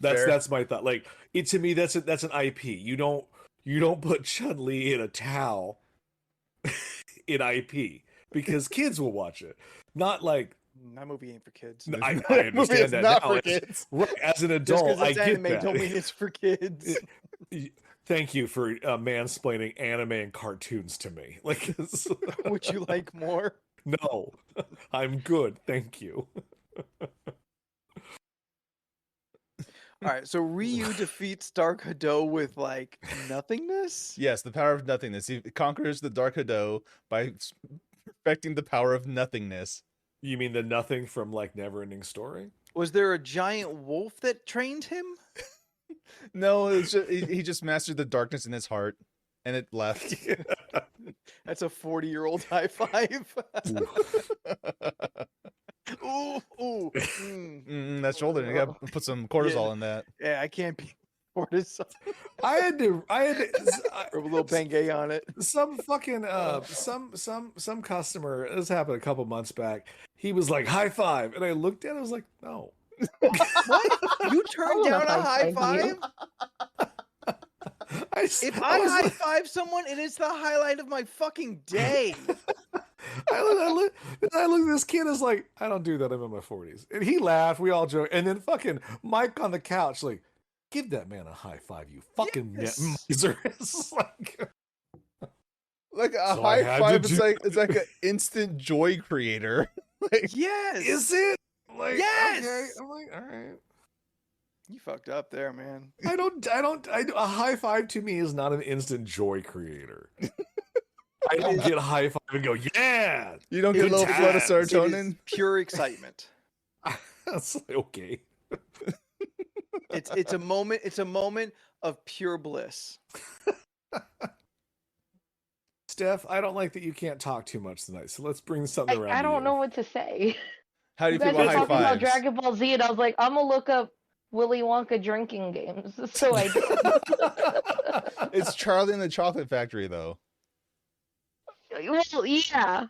Fair. That's my thought. Like to me, that's an IP. You don't put Chun-Li in a towel in IP because kids will watch it. Not like That movie ain't for kids. No, I That movie understand is that not now. for It's- kids. right, as an Just adult, because I it's get anime that. don't mean it's for kids. Thank you for mansplaining anime and cartoons to me. Like, Would you like more? no, I'm good. Thank you. All right, so Ryu defeats Dark Hado with like nothingness. Yes, the power of nothingness. He conquers the Dark Hado by perfecting the power of nothingness. You mean the nothing from like Neverending Story? Was there a giant wolf that trained him? No, it's just, he just mastered the darkness in his heart, and it left. That's a 40-year-old high five. Ooh, ooh. That shoulder, you gotta put some cortisol in that. Yeah, I can't be cortisol. I had to Or a little Bengay on it. some fucking some customer, this happened a couple months back, he was like high five, and I looked at it, I was like, no. What? You turned I down wanna a high high-five you. five? If I I was high like- five someone, it is the highlight of my fucking day. I look at this kid, is like, I don't do that, I'm in my 40s. And he laughed, we all joked, and then fucking Mike on the couch, like, give that man a high five, you fucking Yes. miser. It's like, Like a So I high had five, to it's like an instant joy creator. Like, Yes. is it? Like, Yes! okay. I'm like, all right. You fucked up there, man. A high five to me is not an instant joy creator. I don't get a high five and go, yeah. you don't get a Good little flood of times. It is serotonin. pure excitement. That's like, okay. It's a moment of pure bliss. Steph, I don't like that you can't talk too much tonight, so let's bring something around. I to don't you. know what to say. How do You you feel guys about are high talking about fives? Dragon Ball Z, and I was like, I'm gonna look up Willy Wonka drinking games. So I did. It's Charlie and the Chocolate Factory, though. Well, yeah.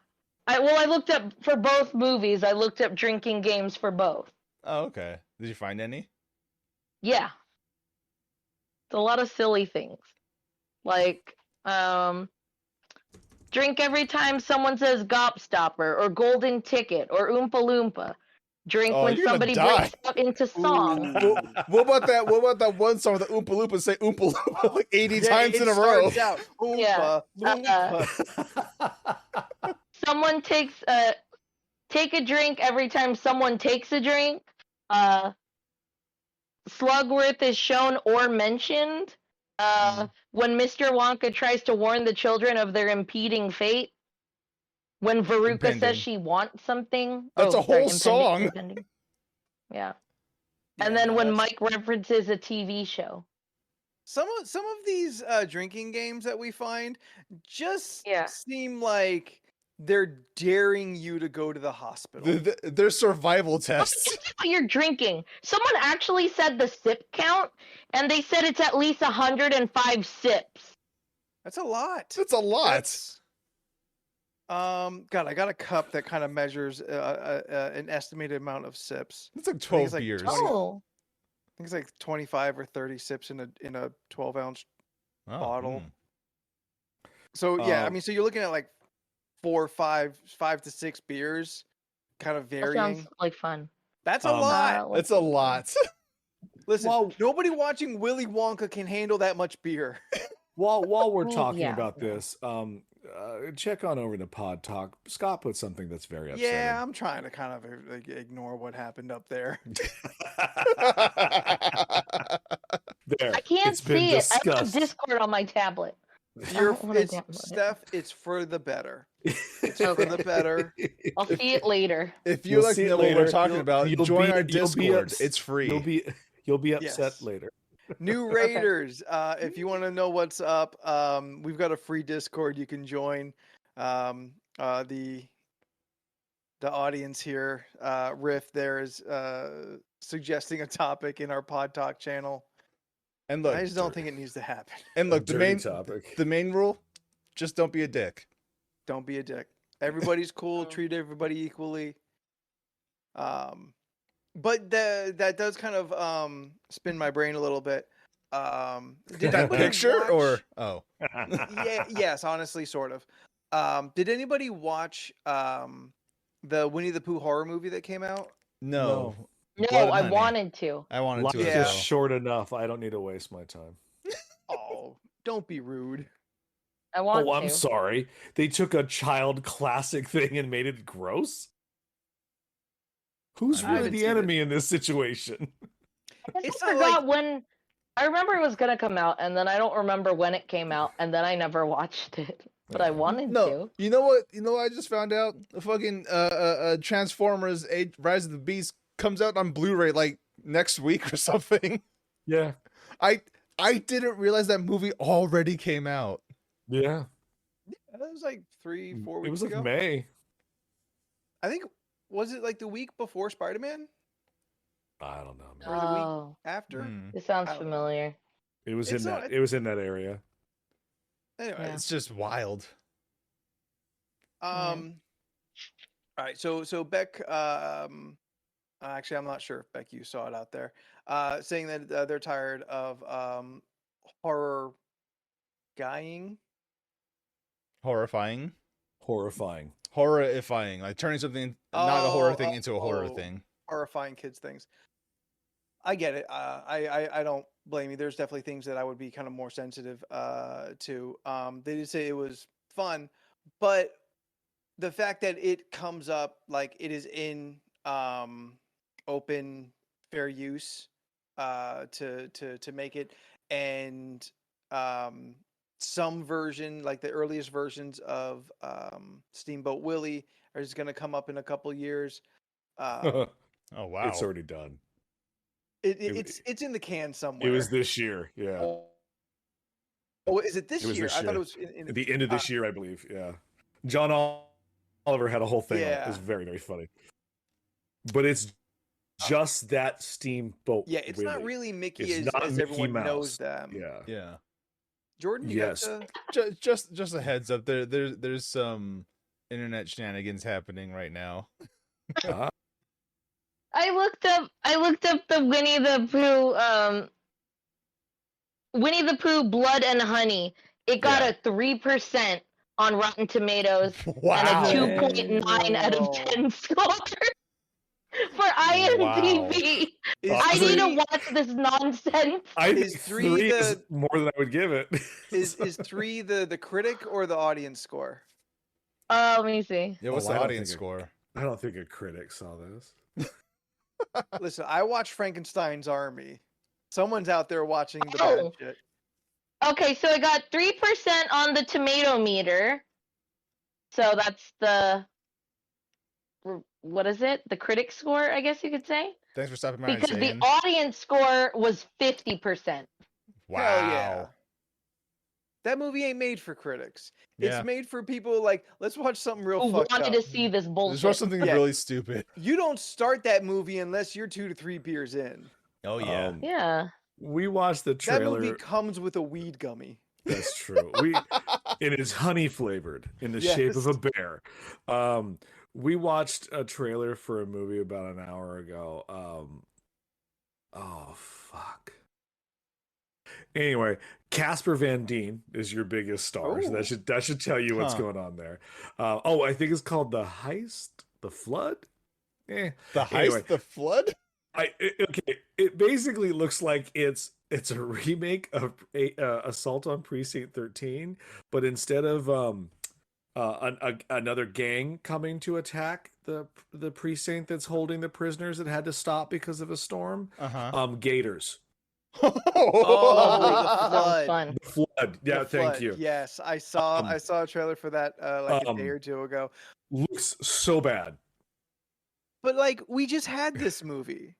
I looked up for both movies. I looked up drinking games for both. Oh, okay. Did you find any? Yeah. It's a lot of silly things. Like, drink every time someone says Gobstopper or Golden Ticket or Oompa Loompa. Drink Oh, when you're gonna somebody die. breaks out into song. Ooh. What about that? What about that one song with the Oompa Loompa say Oompa Loompa like 80 Yeah, times it in a row? starts out, Oompa, Yeah. Loompa. Someone take a drink every time someone takes a drink. Slugworth is shown or mentioned. When Mr. Wonka tries to warn the children of their impeding fate. When Veruca Impending. says she wants something. That's a whole impending, song. impending. Yeah. And then when Mike references a TV show. Some of these drinking games that we find just Yeah. seem like they're daring you to go to the hospital. They're survival tests. It's what you're drinking. Someone actually said the sip count, and they said it's at least 105 sips. That's a lot. That's a lot. That's- God, I got a cup that kind of measures an estimated amount of sips. That's like I think 12 it's like beers. 20. Oh. I think it's like 25 or 30 sips in a 12-ounce Oh, bottle. So yeah, I mean, so you're looking at like 5 to 6 beers, kind of That varying. sounds like fun. That's a lot. let's That's a lot. Listen, Well- nobody watching Willy Wonka can handle that much beer. While we're Well, talking yeah. about this, check on over to Pod Talk. Scott put something that's very upsetting. Yeah, I'm trying to kind of like, ignore what happened up there. There, I can't it's been see it. I have discussed. Discord on my tablet. You're, don't wanna it's download it. Steph. It's for the better. It's Okay. for the better. I'll see it later. If you You'll like see to it know what we're later. talking You'll- about, you'll join be- our you'll be Discord. ups- It's free. You'll be upset Yes. later. New Raiders. If you want to know what's up, we've got a free Discord you can join. The audience here, Riff, there is suggesting a topic in our Pod Talk channel. And look, I just don't think it needs to happen. and look, the Dirty main topic. the main rule, just don't be a dick. Don't be a dick. Everybody's cool. Treat everybody equally. But that does kind of spin my brain a little bit. Did That anybody picture watch- or oh, yes, honestly, sort of. Did anybody watch The Winnie the Pooh horror movie that came out? No. No, Blood and I Honey. wanted to. I wanted Life to Yeah. as is well. short enough. I don't need to waste my time. Oh, don't be rude. I want Oh, to. I'm sorry. They took a child classic thing and made it gross? Who's I really haven't the seen it. enemy in this situation? I It's just not forgot like- when. I remember it was gonna come out, and then I don't remember when it came out, and then I never watched it. But I wanted No, to. you know what? You know what I just found out? The fucking Transformers: Rise of the Beast comes out on Blu-ray like next week or something. Yeah. I didn't realize that movie already came out. Yeah. That was like 3-4 weeks It was like ago. May. I think, was it like the week before Spider-Man? I don't know, man. Or the week Oh, after? Hmm. this sounds I don't know. familiar. It was It's in not- that it was in that area. Anyway, Yeah. It's just wild. all right. So Beck, actually, I'm not sure if Beck, you saw it out there, saying that they're tired of horror guying. Horrifying. Horrifying. Like turning something not a horror thing Oh, into a horror oh. thing. Horrifying kids things. I get it. I don't blame you. There's definitely things that I would be kind of more sensitive to. They did say it was fun, but the fact that it comes up like it is in open fair use to make it, and some version, like the earliest versions of Steamboat Willie, are just going to come up in a couple years. Oh wow. It's already done. It's in the can somewhere. It was this year. Yeah. Oh, is it this It was year? this I thought year. it was in At the end of this year, I believe. Yeah. John Oliver had a whole thing on it. It was Yeah. very, very funny. But it's just that Steamboat. Yeah, it's not really Mickey It's as, not as Mickey everyone Mouse. knows them. Yeah. Yeah. Jordan, you Yes. got the... Just a heads up. There's some internet shenanigans happening right now. Ah, I looked up the Winnie the Pooh Blood and Honey. It got Yeah. a 3% on Rotten Tomatoes Wow. and a 2.9 out of 10 score for IMDb. Is I need to three- watch this nonsense. I Is think three three is the- more than I would give it. is 3 the critic or the audience score? Let me see. Yeah, what's Oh, the I don't audience think score? I don't think a critic saw this. Listen, I watched Frankenstein's Army. Someone's out there watching the Oh. bad shit. Okay, so I got 3% on the tomato meter. So that's the, what is it? The critic score, I guess you could say. Thanks for stopping by and Because the saying. audience score was 50%. Wow. Hell yeah. That movie ain't made for critics. Yeah. It's made for people like, let's watch something real Who fucked wanted up. to see this This bullshit? was something Yeah. really stupid. You don't start that movie unless you're 2 to 3 beers in. Oh yeah. Yeah. We watched the That trailer. movie comes with a weed gummy. That's true. It is honey flavored in the shape of a bear. We watched a trailer for a movie about an hour ago. Oh fuck. Anyway, Casper Van Dien is your biggest star, so Ooh. that should tell you what's Huh. going on there. I think it's called The Heist, The Flood. The heist, Anyway. the flood. It basically looks like it's a remake of Assault on Precinct 13, but instead of another gang coming to attack the precinct that's holding the prisoners that had to stop because of a storm, gators. Oh, the flood. Fun. The flood. Yeah, The thank Flood. you. Yes, I saw a trailer for that like a day or two ago. Looks so bad. But like we just had this movie.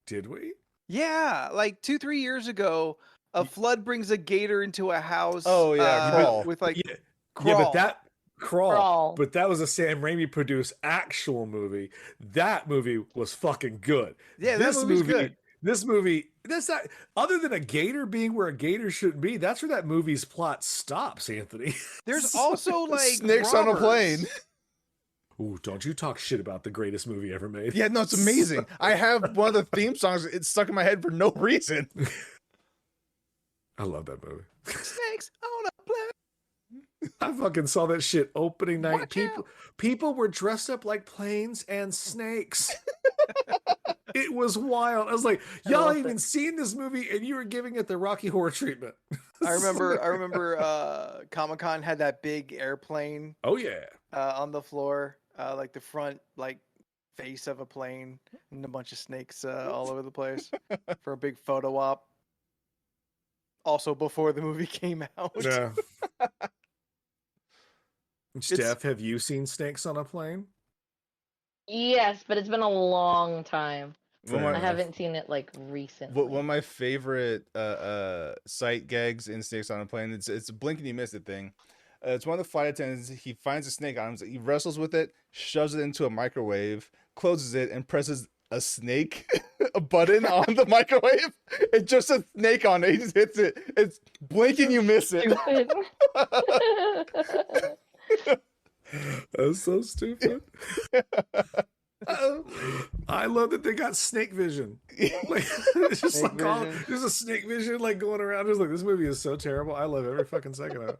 Did we? Yeah, like 2-3 years ago, a flood brings a gator into a house. Oh, yeah, Crawl. with like Yeah, Crawl. but that Crawl. But that was a Sam Raimi produced actual movie. That movie was fucking good. Yeah, that movie's good. This movie, that's not other than a gator being where a gator shouldn't be. That's where that movie's plot stops, Anthony. There's also like Snakes on a robbers. plane. Ooh, don't you talk shit about the greatest movie ever made. Yeah, no, it's amazing. I have one of the theme songs. It's stuck in my head for no reason. I love that movie. Snakes on a plane. I fucking saw that shit opening night. Watch People were dressed up like planes and snakes. It was wild. I was like, I y'all love ain't even that. seen this movie, and you were giving it the Rocky Horror treatment. I remember Comic-Con had that big airplane Oh yeah. on the floor, like the front like face of a plane, and a bunch of snakes all over the place for a big photo op. Also, before the movie came out. Yeah. Steph, have you seen snakes on a plane? Yes, but it's been a long time. One of Fair I my, enough. haven't seen it like recently. one of my favorite sight gags in Snakes on a Plane. It's a blink and you miss it thing. It's one of the flight attendants. He finds a snake on him. He wrestles with it, shoves it into a microwave, closes it, and presses a snake a button on the microwave. It's just a snake on it. He just hits it. It's blink and you miss it. Stupid. That's so stupid. I love that they got snake vision. Like it's just Snake like vision. there's a snake vision like going around. Just like this movie is so terrible. I love every fucking second of it.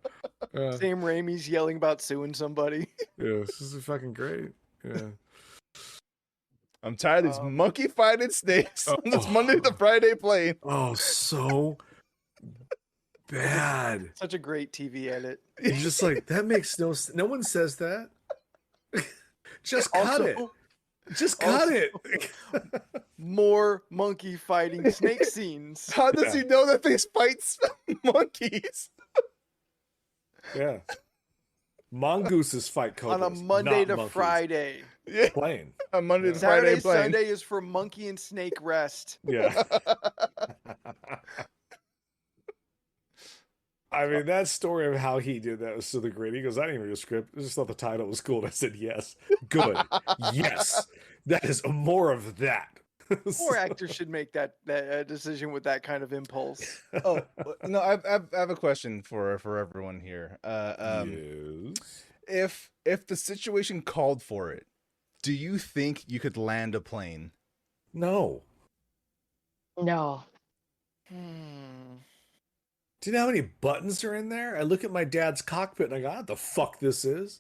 Yeah, Sam Raimi's yelling about suing somebody. yeah, this is fucking great. Yeah. I'm tired of these monkey fighting snakes on this oh. Monday to Friday plane. Oh, so bad. Such a great TV edit. You're just like that makes no sense. No one says that. Just cut it. Just cut it. More monkey fighting snake scenes. How does he know that they fight monkeys? Yeah. Mongooses fight cobras. On a Monday not to monkeys. Friday. Yeah, Plane. a Monday to Saturday, Friday plane. Sunday is for monkey and snake rest. Yeah. I mean, that story of how he did that was so the great. He goes, I didn't even read the script. I just thought the title was cool. And I said, yes. Good. Yes. That is more of that. More actors should make that decision with that kind of impulse. Oh no, I have a question for everyone here. Yes. If the situation called for it, do you think you could land a plane? No. No. Do you know how many buttons are in there? I look at my dad's cockpit and I go, what the fuck this is?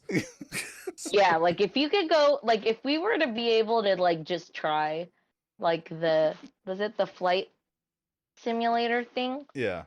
Yeah, like if you could go, like if we were to be able to like just try, like was it the flight simulator thing? Yeah.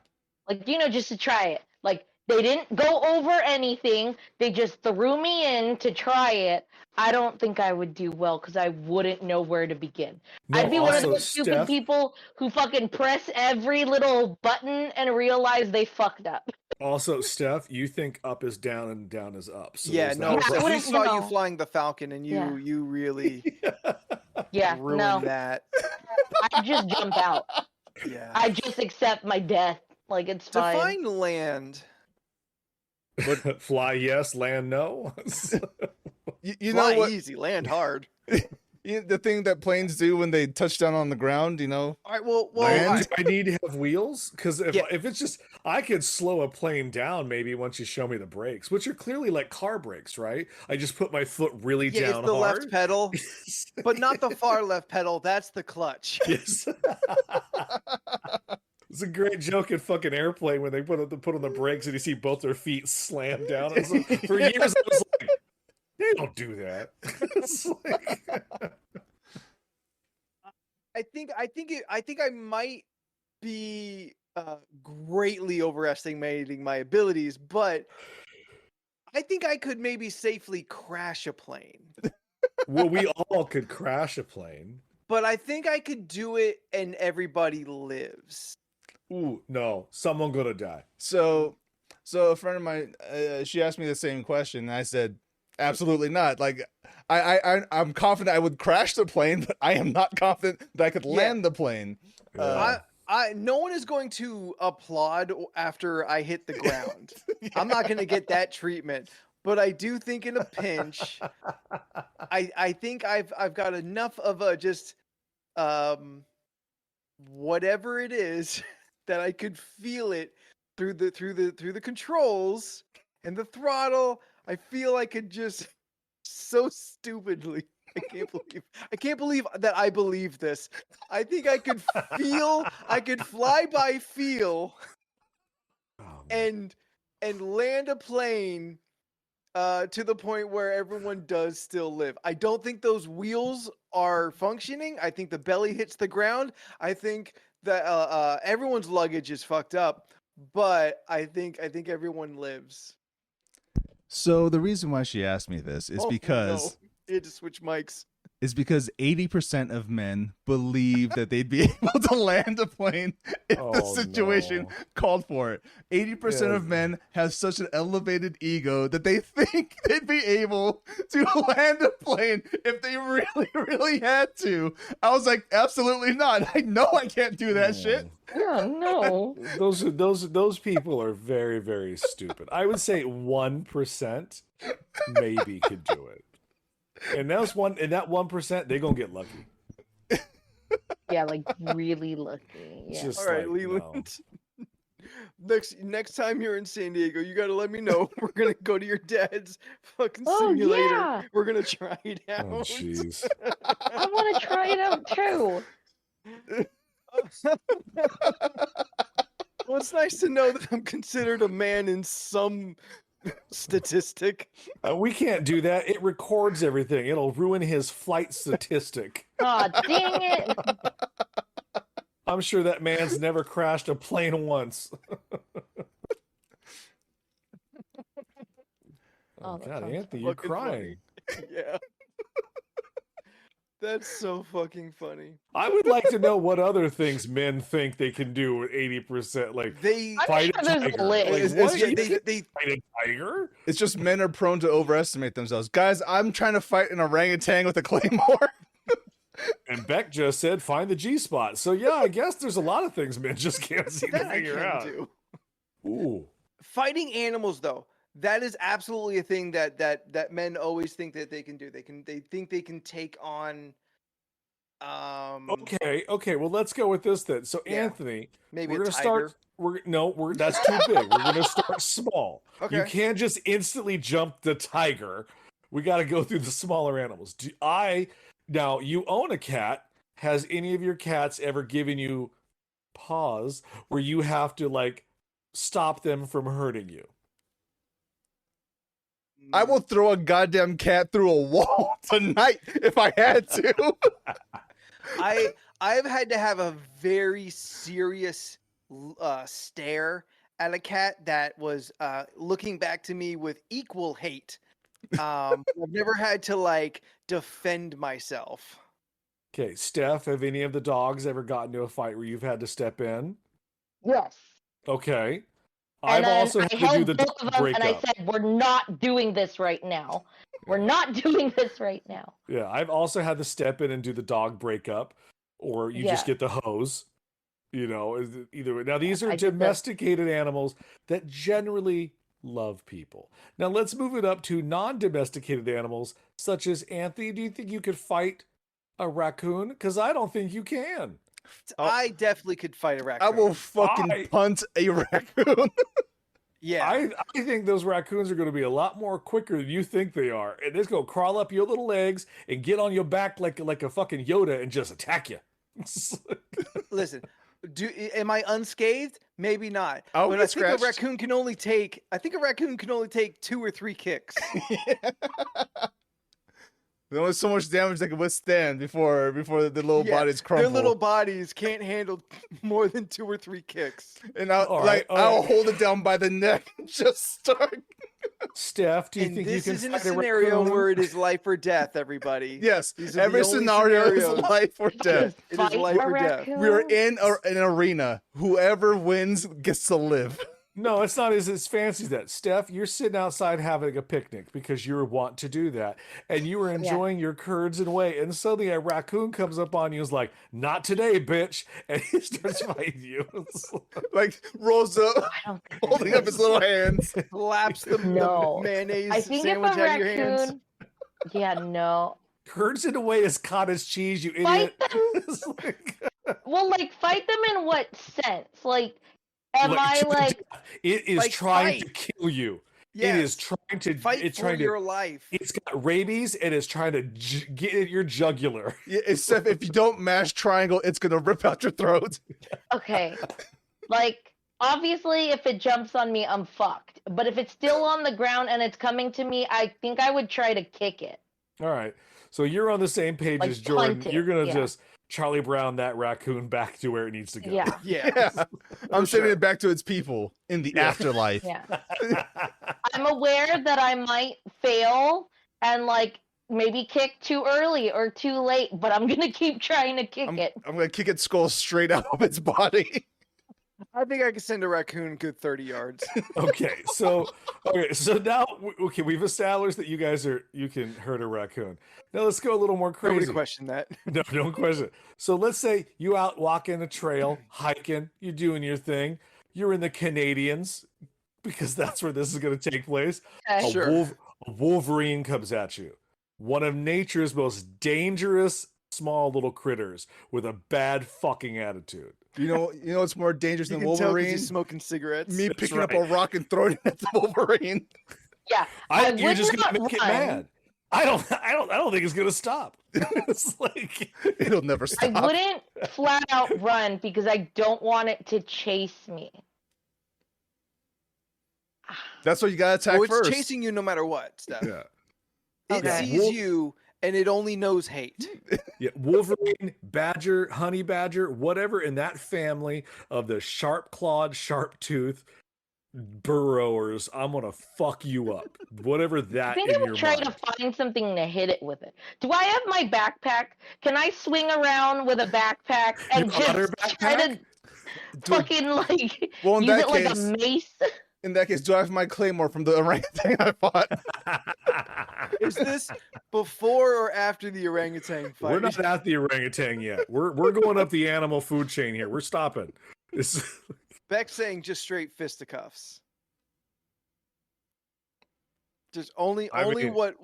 Like, just to try it. Like, they didn't go over anything. They just threw me in to try it. I don't think I would do well because I wouldn't know where to begin. No, I'd be one of also, those stupid Steph- people who fucking press every little button and realize they fucked up. Also, Steph, you think up is down and down is up. So Yeah, there's no. that. Yeah, I We wouldn't saw you know. flying the Falcon, and Yeah. you really Yeah, ruined no. that. I just jump out. Yeah. I just accept my death. Like, it's fine. Define land. Fly yes, land no. You Fly know what? easy, land hard. The thing that planes do when they touch down on the ground, All right. Well. Land? I need to have wheels because Yeah. if it's just, I could slow a plane down maybe once you show me the brakes, which are clearly like car brakes, right? I just put my foot really Yeah, down it's the hard. left pedal, but not the far left pedal. That's the clutch. Yes. It's a great joke in fucking Airplane when they put on the brakes and you see both their feet slam down. I was like, for years, I was like, they don't do that. It's like- I think I might be greatly overestimating my abilities, but I think I could maybe safely crash a plane. well, we all could crash a plane. But I think I could do it and everybody lives. Ooh, no, someone gonna die. So a friend of mine, she asked me the same question, and I said, absolutely not. Like, I'm confident I would crash the plane, but I am not confident that I could land the plane. No one is going to applaud after I hit the ground. I'm not going to get that treatment. But I do think in a pinch, I think I've got enough of a just whatever it is that I could feel it through the controls and the throttle. I feel I could just so stupidly. I can't believe that I believe this. I think I could fly by feel Oh, man. and and land a plane to the point where everyone does still live. I don't think those wheels are functioning. I think the belly hits the ground. I think that everyone's luggage is fucked up, but I think everyone lives. So the reason why she asked me this is Oh, because no. You had to switch mics. 80% of men believe that they'd be able to land a plane if the Oh, situation no. called for it. 80% Yeah. of men have such an elevated ego that they think they'd be able to land a plane if they really, really had to. I was like, absolutely not. I know I can't do that shit. Yeah, no. Those people are very, very stupid. I would say 1% maybe could do it. And that 1%, they're gonna get lucky. Yeah, like really lucky. It's Yeah. just All right, like, Leland. no. Next time you're in San Diego, you gotta let me know. We're gonna go to your dad's fucking Oh, simulator. yeah. We're gonna try it out. Oh jeez. I want to try it out too. Well, it's nice to know that I'm considered a man in some statistic. We can't do that. It records everything. It'll ruin his flight statistic. Aw, dang it. I'm sure that man's never crashed a plane once. Oh, Oh that God, sounds Anthony, you're fucking crying. Yeah. That's so fucking funny. I would like to know what other things men think they can do with 80%. Like They I'm fight sure a there's a tiger. list. Like, It's- what? it's- yeah, You they fight a tiger? It's just men are prone to overestimate themselves. Guys, I'm trying to fight an orangutan with a claymore. And Beck just said, find the G spot. So yeah, I guess there's a lot of things men just can't seem to that I figure can out. do. Ooh. Fighting animals, though, that is absolutely a thing that men always think that they can do. They think they can take on. Okay. Well, let's go with this then. So Yeah. Anthony, Maybe we're a gonna tiger. start. That's too big. We're gonna start small. Okay. You can't just instantly jump the tiger. We got to go through the smaller animals. Now you own a cat. Has any of your cats ever given you pause where you have to like stop them from hurting you? I will throw a goddamn cat through a wall tonight if I had to. I've had to have a very serious stare at a cat that was looking back to me with equal hate. I've never had to like defend myself. Okay, Steph, have any of the dogs ever gotten into a fight where you've had to step in? Yes. Okay. And I've then also I had to held do the both of them and I breakup. said, we're not doing this right now. We're not doing this right now. Yeah, I've also had to step in and do the dog breakup, or you just Yeah. get the hose. Either way. Now these are I did the- domesticated animals that generally love people. Now let's move it up to non-domesticated animals, such as Anthony. Do you think you could fight a raccoon? Because I don't think you can. I definitely could fight a raccoon. I will fucking punt a raccoon. Yeah. I think those raccoons are going to be a lot more quicker than you think they are, and they're going to crawl up your little legs and get on your back like a fucking Yoda and just attack you. Listen, am I unscathed? Maybe not. I'll But get I think scratched. a raccoon can only take 2 or 3 kicks. There's only so much damage they can withstand before the little Yeah, bodies crumble. Their little bodies can't handle more than 2 or 3 kicks. And I'll All right, all I'll right. hold it down by the neck and just start. Steph, do you And think you this can is in a fight a scenario raccoon? where it is life or death, everybody. Yes, These are every the only scenario is scenarios. life or death. It is Fight life a or death. raccoon? We are in an arena. Whoever wins gets to live. No, it's not as fancy as that. Steph, you're sitting outside having a picnic because you want to do that. And you were enjoying your curds and whey. And suddenly a raccoon comes up on you and is like, not today, bitch. And he starts fighting you. Like rolls up, I don't think holding up his little hands. Slaps the No. mayonnaise I think if sandwich a out of your hands. raccoon. Yeah, no. Curds and whey is cottage cheese, you Fight idiot. them. It's like- Well, like, fight them in what sense? Like, am I like. It is Like, trying fight. to kill you. Yes. It is trying to Fight it's for trying your to life. it's got rabies and it's trying to get at your jugular. Yeah, if you don't mash triangle, it's gonna rip out your throat. Okay. Like, obviously, if it jumps on me, I'm fucked. But if it's still on the ground and it's coming to me, I think I would try to kick it. All right. So you're on the same page Like as Jordan. punt it, You're gonna yeah. just Charlie Brown that raccoon back to where it needs to go. Yeah. Yeah. Yeah, I'm sending sure. it back to its people in the Yeah. afterlife. Yeah. I'm aware that I might fail and like maybe kick too early or too late, but I'm gonna keep trying to kick it. I'm gonna kick its skull straight out of its body. I think I could send a raccoon good 30 yards. Okay, so now we've established that you can hurt a raccoon. Now let's go a little more Nobody crazy. question that. No, don't question it. So let's say you out walking a trail, hiking, you're doing your thing. You're in the Canadians because that's where this is going to take place. Okay. Sure. A wolverine comes at you. One of nature's most dangerous small little critters with a bad fucking attitude. You know what's more dangerous You than can tell 'cause Wolverine? he's smoking cigarettes. Me That's picking up right. a rock and throwing it at the Wolverine. Yeah. You're would just gonna not make it run. mad. I don't think it's gonna stop. It's like It'll never stop. I wouldn't flat out run because I don't want it to chase me. That's what you gotta attack Oh, it's first. chasing you no matter what, Steph. yeah. It Okay. sees you and it only knows hate. Yeah, Wolverine, badger, honey badger, whatever in that family of the sharp-clawed, sharp-toothed burrowers, I'm gonna fuck you up. Whatever I that think in I would your try mind. to find something to hit it with it. Do I have my backpack? Can I swing around with a backpack and Your otter just try to Dude, fucking like well, in use that it like a case- mace? In that case, do I have my claymore from the orangutan I fought? Is this before or after the orangutan fight? We're not at the orangutan yet. We're going up the animal food chain here. We're stopping. It's, Beck's saying just straight fisticuffs. Just only I mean- what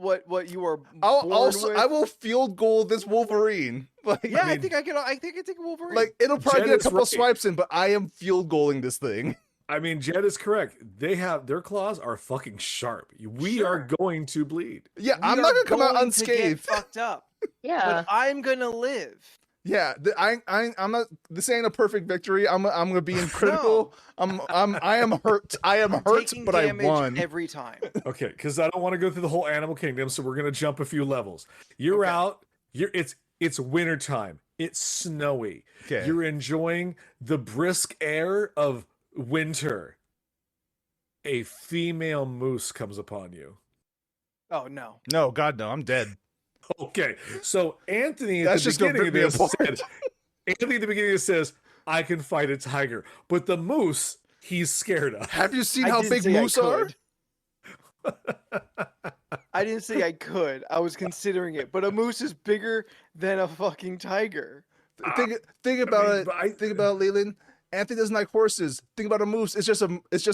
you are born I with. will field goal this Wolverine. Like, Yeah, I mean- think I could take Wolverine. like it'll probably Jed get a is couple right. swipes in, but I am field goaling this thing. I mean, Jed is correct. Their claws are fucking sharp. We are going to bleed. Yeah, We I'm are not gonna come out going to get unscathed. fucked up, Yeah. but I'm gonna live. Yeah, I'm not. This ain't a perfect victory. I'm gonna be in critical. I am hurt. I am hurt, Taking but I damage won. every time. Okay, because I don't want to go through the whole animal kingdom, so we're gonna jump a few levels. You're Okay. out. It's winter time. It's snowy. Okay. You're enjoying the brisk air of winter. A female moose comes upon you. Oh no. No, God no, I'm dead. Okay, so Anthony at That's the just gonna beginning of rip me this apart. said, Anthony at the beginning of this says, "I can fight a tiger," but the moose he's scared of. Have you seen I how didn't big say I moose are? could. I didn't say I could. I was considering it, but a moose is bigger than a fucking tiger. Think about mean, it. but I- Think about it, Leland. Anthony doesn't like horses. Think about a moose. It's just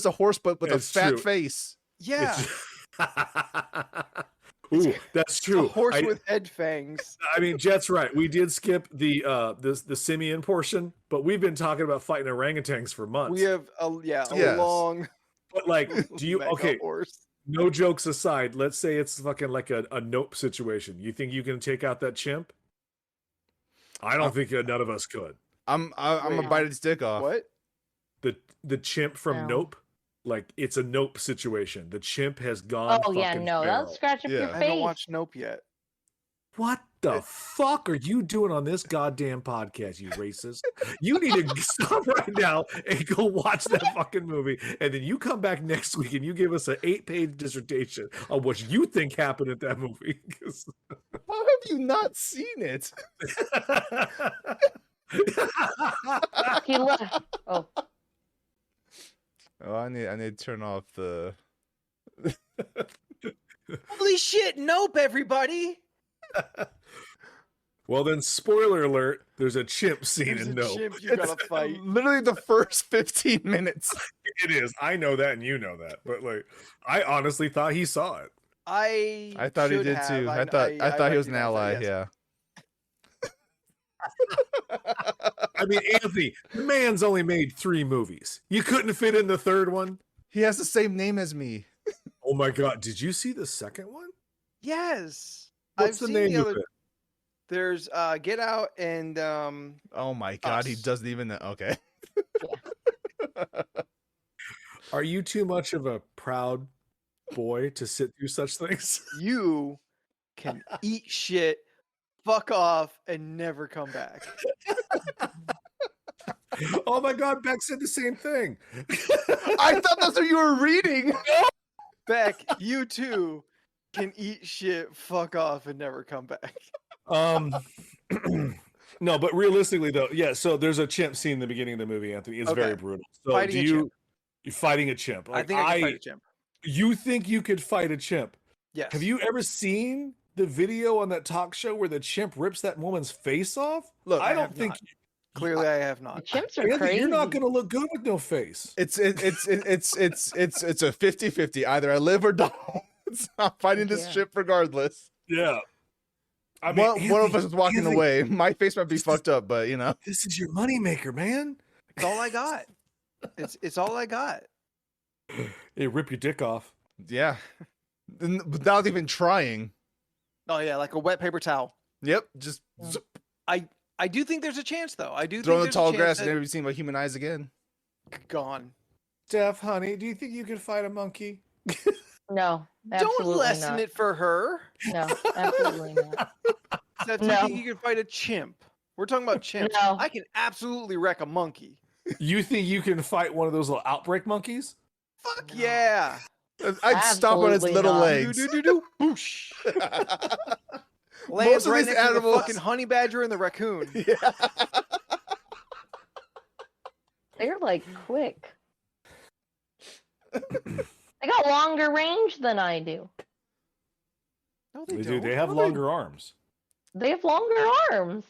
a horse, but with a It's fat true. face. Yeah, Ooh, that's a true. horse I, with head fangs. I mean, Jet's right. We did skip the simian portion, but we've been talking about fighting orangutans for months. We have a Yes. long But like, do you mega okay? horse. No jokes aside, let's say it's fucking like a nope situation. You think you can take out that chimp? I don't think none of us could. I'm gonna Wait. bite its dick off. What? The chimp from No. Nope, like it's a nope situation. The chimp has gone. Oh yeah, fucking no, feral. that'll scratch up Yeah. your I face. haven't watched Nope yet. What the fuck are you doing on this goddamn podcast, you racist? You need to stop right now and go watch that fucking movie. And then you come back next week and you give us an 8-page dissertation on what you think happened at that movie. 'Cause- How have you not seen it? He left. Oh, Oh, I need to turn off the. Holy shit! Nope, everybody. Well, then, spoiler alert, there's a chimp scene There's in a Nope. chimp you gotta It's fight. literally the first 15 minutes. It is. I know that and you know that. But, like, I honestly thought he saw it. I thought he should did have. too. I thought he was an ally. recognize that, Yeah. I mean, Anthony, the man's only made 3 movies. You couldn't fit in the third one? He has the same name as me. Oh my God. Did you see the second one? Yes. What's the I've seen name the of other. it? There's Get Out and Oh my God, he Us. doesn't even know. Okay. Are you too much of a proud boy to sit through such things? You can eat shit, fuck off, and never come back. Oh my God, Beck said the same thing. I thought that's what you were reading. Beck, you too can eat shit, fuck off, and never come back. No, but realistically though, yeah. So there's a chimp scene in the beginning of the movie, Anthony. It's very Okay. brutal. So Fighting a chimp. you're fighting a chimp? I think I can fight a chimp. You think you could fight a chimp? Yes. Have you ever seen the video on that talk show where the chimp rips that woman's face off? Look, I I don't have think not. Clearly, I have The not. chimps are Anthony, crazy. you're not going to look good with no face. it's a 50-50. Either I live or die. I'm fighting this Yeah. ship regardless. Yeah. I mean, One of us is walking Anthony, away. My face might be this is- fucked up, but you know. This is your moneymaker, man. It's all I got. It's all I got. Hey, rip your dick off. Yeah. Without even trying. Oh yeah, like a wet paper towel. Yep. Just Yeah. zip, I do think there's a chance though. I do throw in the think tall there's a grass chance and never be seen by human eyes again. that gone. Steph, honey, do you think you can fight a monkey? No, Don't absolutely lessen not. it for her. No, absolutely not. Steph, No. do you think you can fight a chimp? We're talking about chimps. No. I can absolutely wreck a monkey. You think you can fight one of those little outbreak monkeys? Fuck No. yeah. I'd stomp on its Absolutely little not. legs. Do. Boosh. Most Lands of right these next to the animals. fucking honey badger and the raccoon. Yeah. They're like quick. They got longer range than I do. No, They they do. don't. They have No, longer arms. They have longer arms.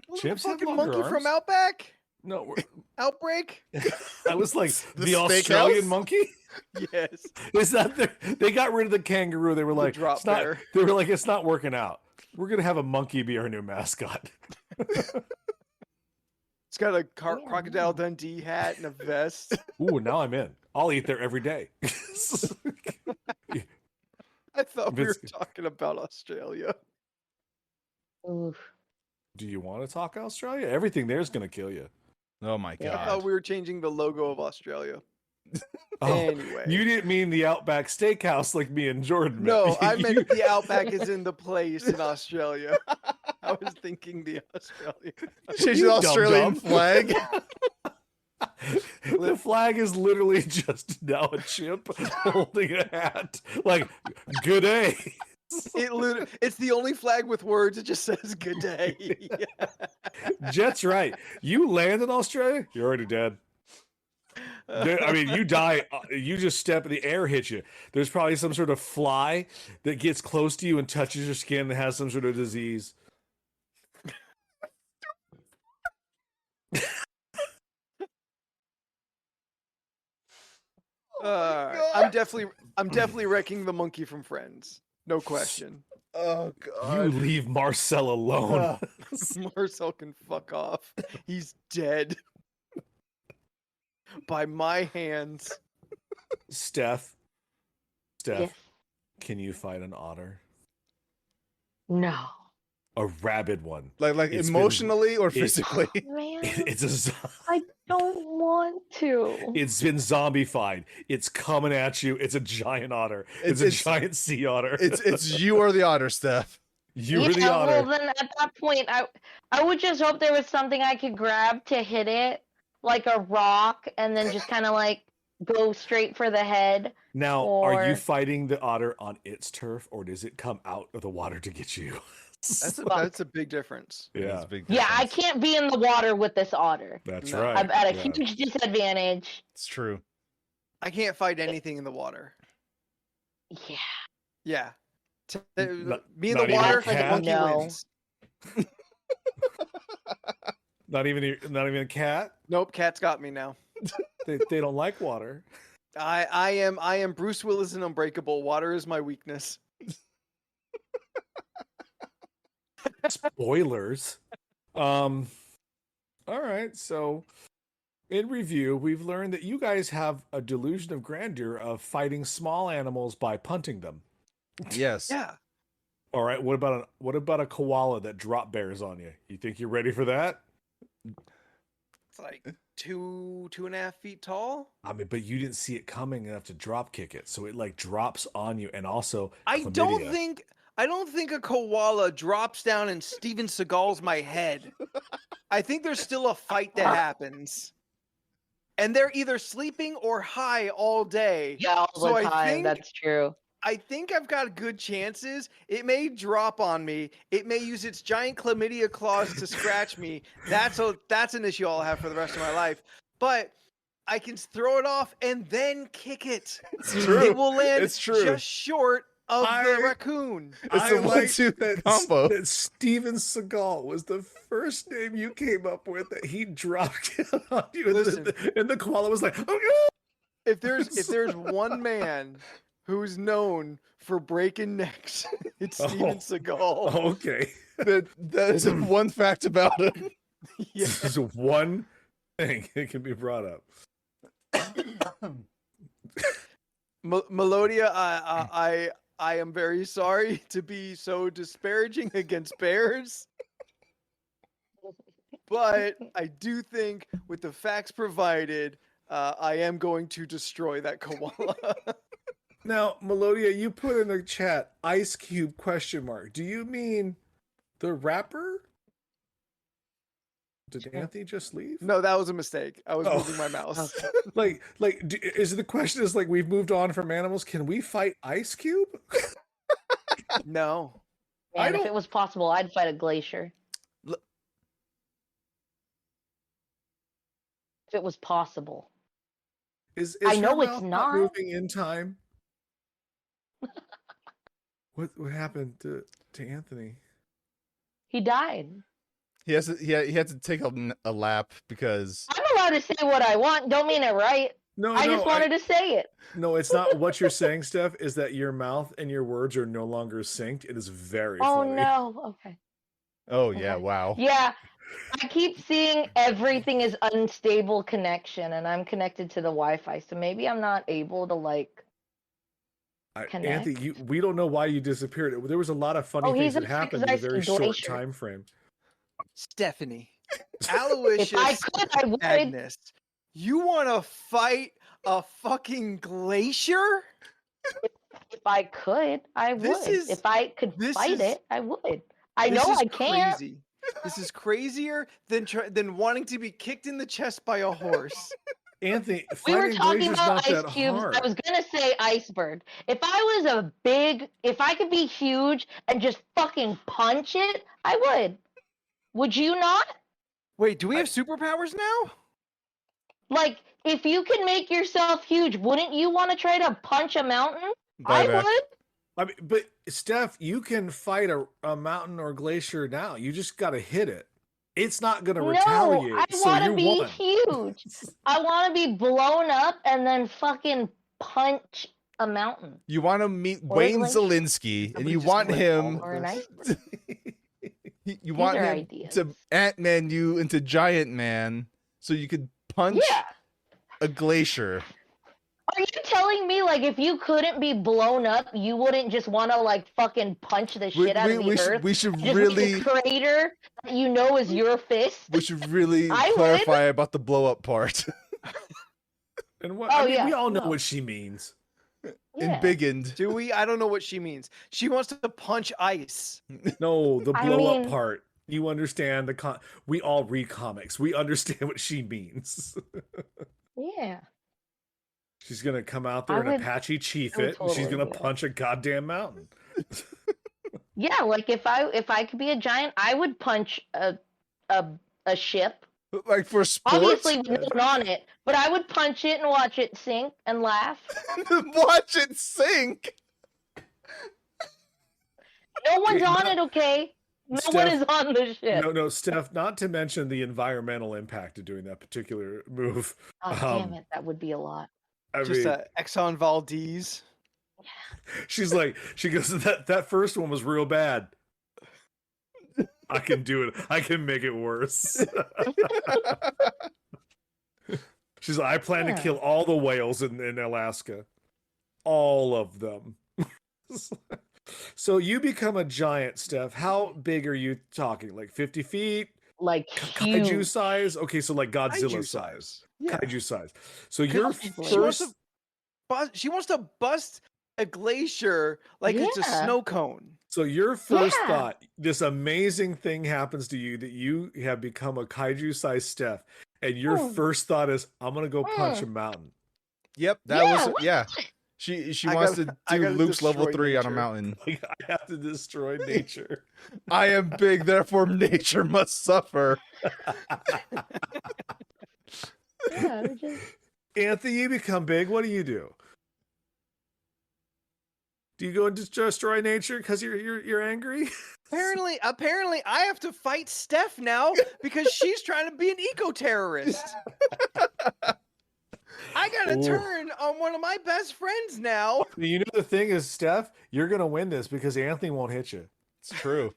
Well, Chimps the have fucking longer monkey from arms. Outback? No, Outbreak? I was like The the steakhouse? Australian monkey. Yes. Is that they got rid of the kangaroo? They were like, drop it's not, bear. they were like, it's not working out. We're gonna have a monkey be our new mascot. It's got a Yeah, Crocodile no. Dundee hat and a vest. Ooh, now I'm in. I'll eat there every day. I thought we were Vince- talking about Australia. Oof. Do you want to talk Australia? Everything there's gonna kill you. Oh my Yeah. I thought god. we were changing the logo of Australia. Oh, Anyway. you didn't mean the Outback Steakhouse like me and Jordan. No, meant. I meant the Outback is in the place in Australia. I was thinking the Australia. Change You the Australian dum-dum. flag. The flag is literally just now a chimp holding a hat. Like, good day. It's the only flag with words. It just says "Good day." Jet's right. You land in Australia, you're already dead. I mean, you die. You just step in the air, hit you. There's probably some sort of fly that gets close to you and touches your skin and has some sort of disease. I'm definitely wrecking the monkey from Friends. No question. Oh You god. leave Marcel alone. Marcel can fuck off. He's dead. By my hands. Steph, Yes. can you fight an otter? No. A rabid one. Like It's been- emotionally or it- physically? Man, It's a. I don't want to. It's been zombified. It's coming at you. It's a giant otter. It's a It's- giant sea otter. It's you or the otter, Steph. you were the otter. Well, then at that point, I would just hope there was something I could grab to hit it, like a rock, and then just kind of like go straight for the head. Now, are you or- fighting the otter on its turf, or does it come out of the water to get you? That's a big difference. That's yeah, a big Yeah, I difference. can't be in the water with this otter. that's No. right. I'm at a yeah. huge disadvantage. It's true. I can't fight anything in the water. Yeah. Yeah. Not- Me in not the even a water, the cat? monkey No. wins. Not even a cat. Nope, cat's got me now. They don't like water. I am Bruce Willis in Unbreakable. Water is my weakness. Spoilers. All right. So, in review, we've learned that you guys have a delusion of grandeur of fighting small animals by punting them. Yes. Yeah. All right. What about a koala that drop bears on you? You think you're ready for that? It's like 2.5 feet tall. I mean, but you didn't see it coming enough to drop kick it, so it like drops on you, and also I don't chlamydia. think a koala drops down and Steven Seagal's my head. I think there's still a fight that happens. And they're either sleeping or high all day. Yeah, all So the time. think That's true. I think I've got good chances. It may drop on me. It may use its giant chlamydia claws to scratch me. That's an issue I'll have for the rest of my life. But I can throw it off and then kick it. It's true. It will land It's true. just short of the raccoon. It's the like 1-2 that combo. That Steven Seagal was the first name you came up with that he dropped down on you, Listen. and the koala was like, "Oh no!" If there's one man who's known for breaking necks, it's Steven Seagal. Okay, That is one fact about him. Yeah. this is one thing that can be brought up. Melodia, I am very sorry to be so disparaging against bears, but I do think with the facts provided, I am going to destroy that koala. Now, Melodia, you put in the chat Ice Cube ? Do you mean the rapper? Did Anthony just leave? No, that was a mistake. I was Oh. moving my mouse. Is the question is like we've moved on from animals? Can we fight Ice Cube? No. And if it was possible, I'd fight a glacier. L- If it was possible. Is I know her it's mouth not. moving in time? What happened to Anthony? He died. He had to take a lap because I'm allowed to say what I want. Don't mean it right. No, I just wanted to say it. No, it's not what you're saying, Steph. Is that your mouth and your words are no longer synced? It is very Oh funny. no. Okay. oh yeah, Okay. wow. Yeah. I keep seeing everything is unstable connection, and I'm connected to the Wi-Fi, so maybe I'm not able to like. Connect. Anthony, we don't know why you disappeared. There was a lot of funny Oh, things he's that upset happened 'cause in I a very said short glacier. time frame. Stephanie, If Aloysius I could, I would. Agnes, you want to fight a fucking glacier? If I could, I This would. is- If I could this fight is- it, I would. I This know is I can't. Crazy. This is crazier than wanting to be kicked in the chest by a horse. Anthony, We were fighting talking glacier's about not ice that cubes. hard. I was gonna say iceberg. If I could be huge and just fucking punch it, I would. Would you not? Wait, do we have superpowers now? Like, if you can make yourself huge, wouldn't you want to try to punch a mountain? I Buyback. would. I mean, but Steph, you can fight a mountain or glacier now. You just got to hit it. It's not going to No, retaliate. I so want you to be won. huge. I want to be blown up and then fucking punch a mountain. You want to meet Or Wayne like- Zelinsky, and Somebody you just want went him. all Or an this. iceberg. You These want are him ideas. to Ant-Man you into Giant Man, so you could punch Yeah. a glacier. Are you telling me, like, if you couldn't be blown up, you wouldn't just want to, like, fucking punch the shit out of the earth? we should Just really make a crater that you know is your fist? we should really I would. clarify about the blow up part. And what? Oh, I mean, yeah, we all know no. what she means. Yeah. Embiggened. Do we? I don't know what she means. She wants to punch ice. No, the I blow up mean- part. You understand the we all read comics. We understand what she means. Yeah. She's gonna come out there I and would- Apache chief I would it, and she's totally gonna do that. punch a goddamn mountain. Yeah, like, if I could be a giant, I would punch a ship. Like for sports. Obviously, with no one on it, but I would punch it and watch it sink and laugh. Watch it sink. No one's Hey, on no- it, okay? No Steph, one is on the ship. No, Steph. Not to mention the environmental impact of doing that particular move. Oh, damn it, that would be a lot. I Just mean, Exxon Valdez. she goes, that first one was real bad. I can do it. I can make it worse. She's like, I plan Yeah. to kill all the whales in Alaska. All of them. So you become a giant, Steph. How big are you talking? Like 50 feet? like Kaiju huge. size? Okay, so like Godzilla Kaiju size. Yeah. Kaiju size. So your Possibly. first She wants to bust a glacier like it's a Yeah. snow cone. So your first Yeah. thought, this amazing thing happens to you that you have become a kaiju-sized Steph, and your Hmm. first thought is, I'm gonna go punch a Hmm. mountain. Yep, that Yeah, was what? yeah. She I wants gotta- to I do gotta Luke's level destroy 3 on a nature. mountain. Like, I have to destroy nature. I am big, therefore nature must suffer. Yeah, just... Anthony, you become big. What do you do? Do you go and just destroy nature because you're angry? Apparently, I have to fight Steph now because she's trying to be an eco-terrorist. I gotta Ooh. turn on one of my best friends now. You know the thing is, Steph, you're gonna win this because Anthony won't hit you. It's true.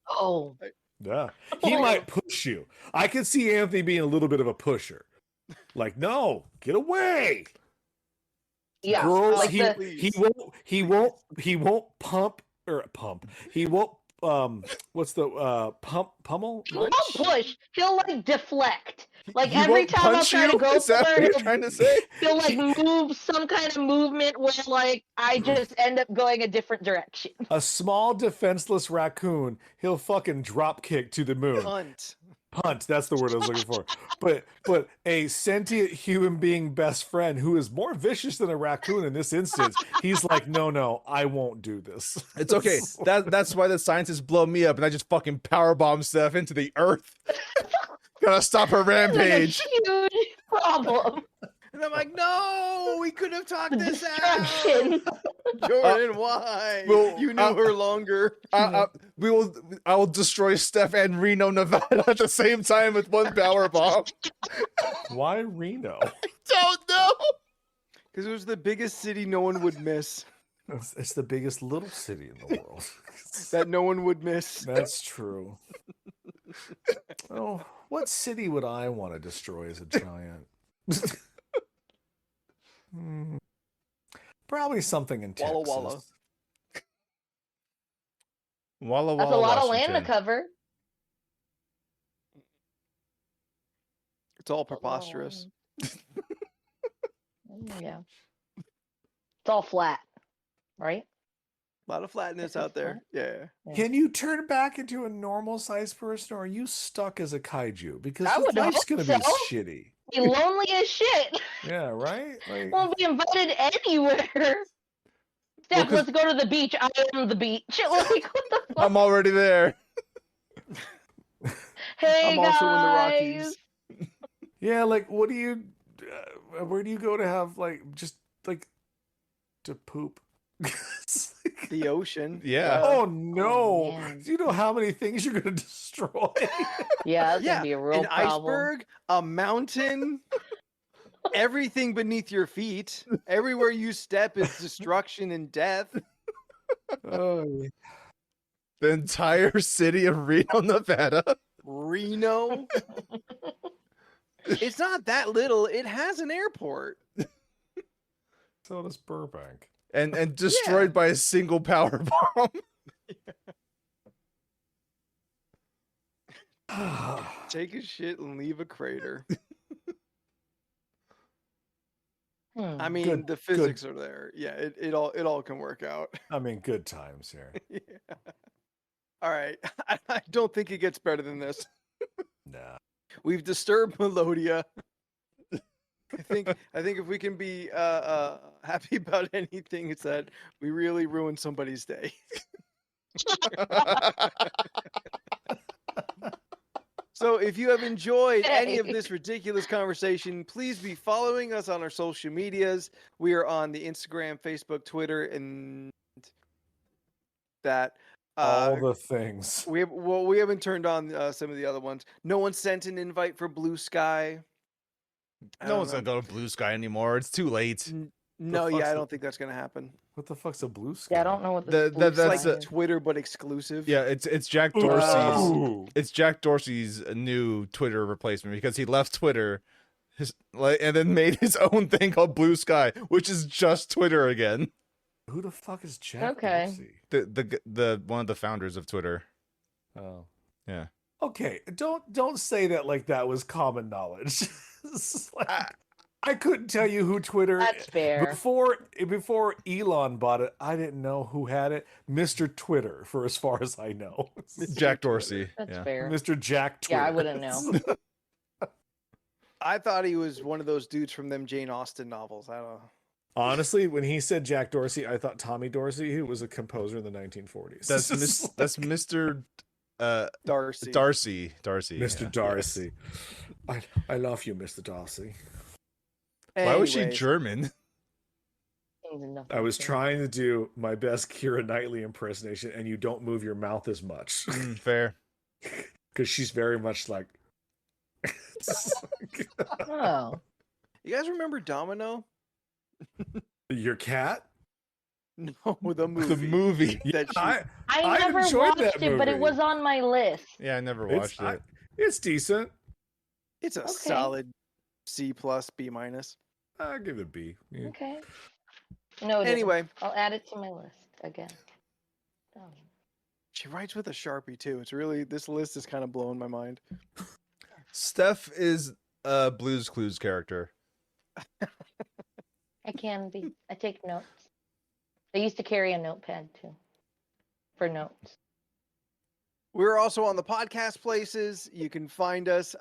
Oh, Yeah, he Oh. might push you. I could see Anthony being a little bit of a pusher. Like, no, get away. yeah. Girls, like he won't pump. He won't what's the pummel? He won't push. He'll like deflect. Like He every won't time I'll punch try to you? go Is that for what it, you're trying to say? he'll like move some kind of movement where like I just end up going a different direction. A small defenseless raccoon, he'll fucking drop kick to the moon. Punt, that's the word I was looking for. But a sentient human being best friend who is more vicious than a raccoon in this instance, he's like, no, I won't do this. It's okay. That's why the scientists blow me up and I just fucking powerbomb stuff into the earth. Gotta stop her rampage. It's a huge problem. And I'm like, no, we could have talked this out. Destruction. Jordan, why? well, You knew her longer. I will destroy Steph and Reno, Nevada at the same time with one power bomb. Why Reno? Don't know. Because it was the biggest city no one would miss. It's the biggest little city in the world. That no one would miss. That's true. Oh, what city would I want to destroy as a giant? Probably something in Texas. Walla Walla. Walla That's Walla, a lot of land to Washington. cover. It's all preposterous. Yeah. It's all flat, right? A lot of flatness out there. Yeah. Can you turn back into a normal sized person, or are you stuck as a kaiju? Because I your would life's hope gonna so. be shitty. Be lonely as shit. Yeah, right? Like, Won't be invited anywhere. Steph, 'cause- let's go to the beach. I am the beach. Like, what the fuck? I'm already there. Hey, I'm also in the guys. Rockies. yeah, like what do you where do you go to have like just like to poop? The ocean. Yeah. Oh no. man. Do you know how many things you're gonna destroy? Yeah, that's Yeah, gonna be a real an problem. iceberg, a mountain, everything beneath your feet. Everywhere you step is destruction and death. Oh, The entire city of Reno, Nevada. Reno. It's not that little. It has an airport. so does Burbank. And destroyed by a single power bomb. Take a shit and leave a crater. I mean, Good- the physics are there. Yeah, it all can work out. I mean, good times here. Yeah. All right. I don't think it gets better than this. Nah. We've disturbed Melodia. I think if we can be happy about anything, it's that we really ruined somebody's day. So if you have enjoyed any of this ridiculous conversation, please be following us on our social medias. We are on the Instagram, Facebook, Twitter, and that. All the things. We haven't turned on some of the other ones. No one sent an invite for Blue Sky. No one's gonna go to Blue Sky anymore. It's too late. No, fuck's yeah, I the- don't think that's gonna happen. What the fuck's a blue sky? Yeah, I don't know what The- this blue the- that's sky a- is. Twitter, but exclusive. Yeah, it's Jack Dorsey's. Ooh. It's Jack Dorsey's new Twitter replacement because he left Twitter, and then made his own thing called Blue Sky, which is just Twitter again. Who the fuck is Jack Okay. Dorsey? The one of the founders of Twitter. Oh. Yeah. Okay, don't say that like that was common knowledge. It's like, I couldn't tell you who Twitter That's fair. before Elon bought it. I didn't know who had it. Mr. Twitter, for as far as I know. Jack Dorsey. That's Yeah. fair. Mr. Jack Twitter. Yeah, I wouldn't know. I thought he was one of those dudes from them Jane Austen novels. I don't know. Honestly, when he said Jack Dorsey, I thought Tommy Dorsey, who was a composer in the 1940s. That's Mr. Darcy. Darcy. Mr. Yeah. Darcy. I love you, Mr. Darcy. Why was she Anyways, German? I was trying to do my best Keira Knightley impersonation, and you don't move your mouth as much. Fair. Because she's very much like... Oh. You guys remember Domino? Your cat? No, the movie. The movie. That she- I never enjoyed watched that it, but it movie. was on my list. Yeah, I never watched it. It's decent. It's a Okay. solid C plus, B minus. I give it a B. Yeah. Okay. No. Anyway, I'll add it to my list again. Oh. she writes with a Sharpie too. It's really, this list is kind of blowing my mind. Steph is a Blue's Clues character. I can be. I take notes. I used to carry a notepad too, for notes. We're also on the podcast places. You can find us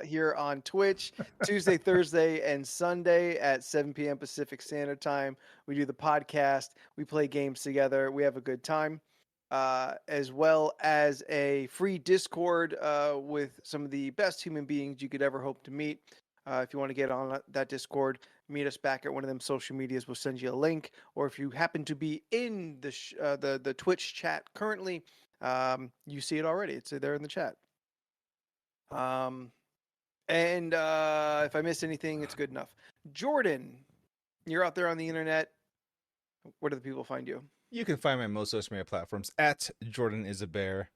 here on Twitch Tuesday, Thursday, and Sunday at 7 p.m. Pacific Standard Time. We do the podcast. We play games together. We have a good time, as well as a free Discord with some of the best human beings you could ever hope to meet. If you want to get on that Discord, meet us back at one of them social medias. We'll send you a link. Or if you happen to be in the Twitch chat currently, you see it already. It's there in the chat. And if I missed anything, it's good enough. Jordan, you're out there on the internet. Where do the people find you? You can find me on most social media platforms at Jordan is a Bear.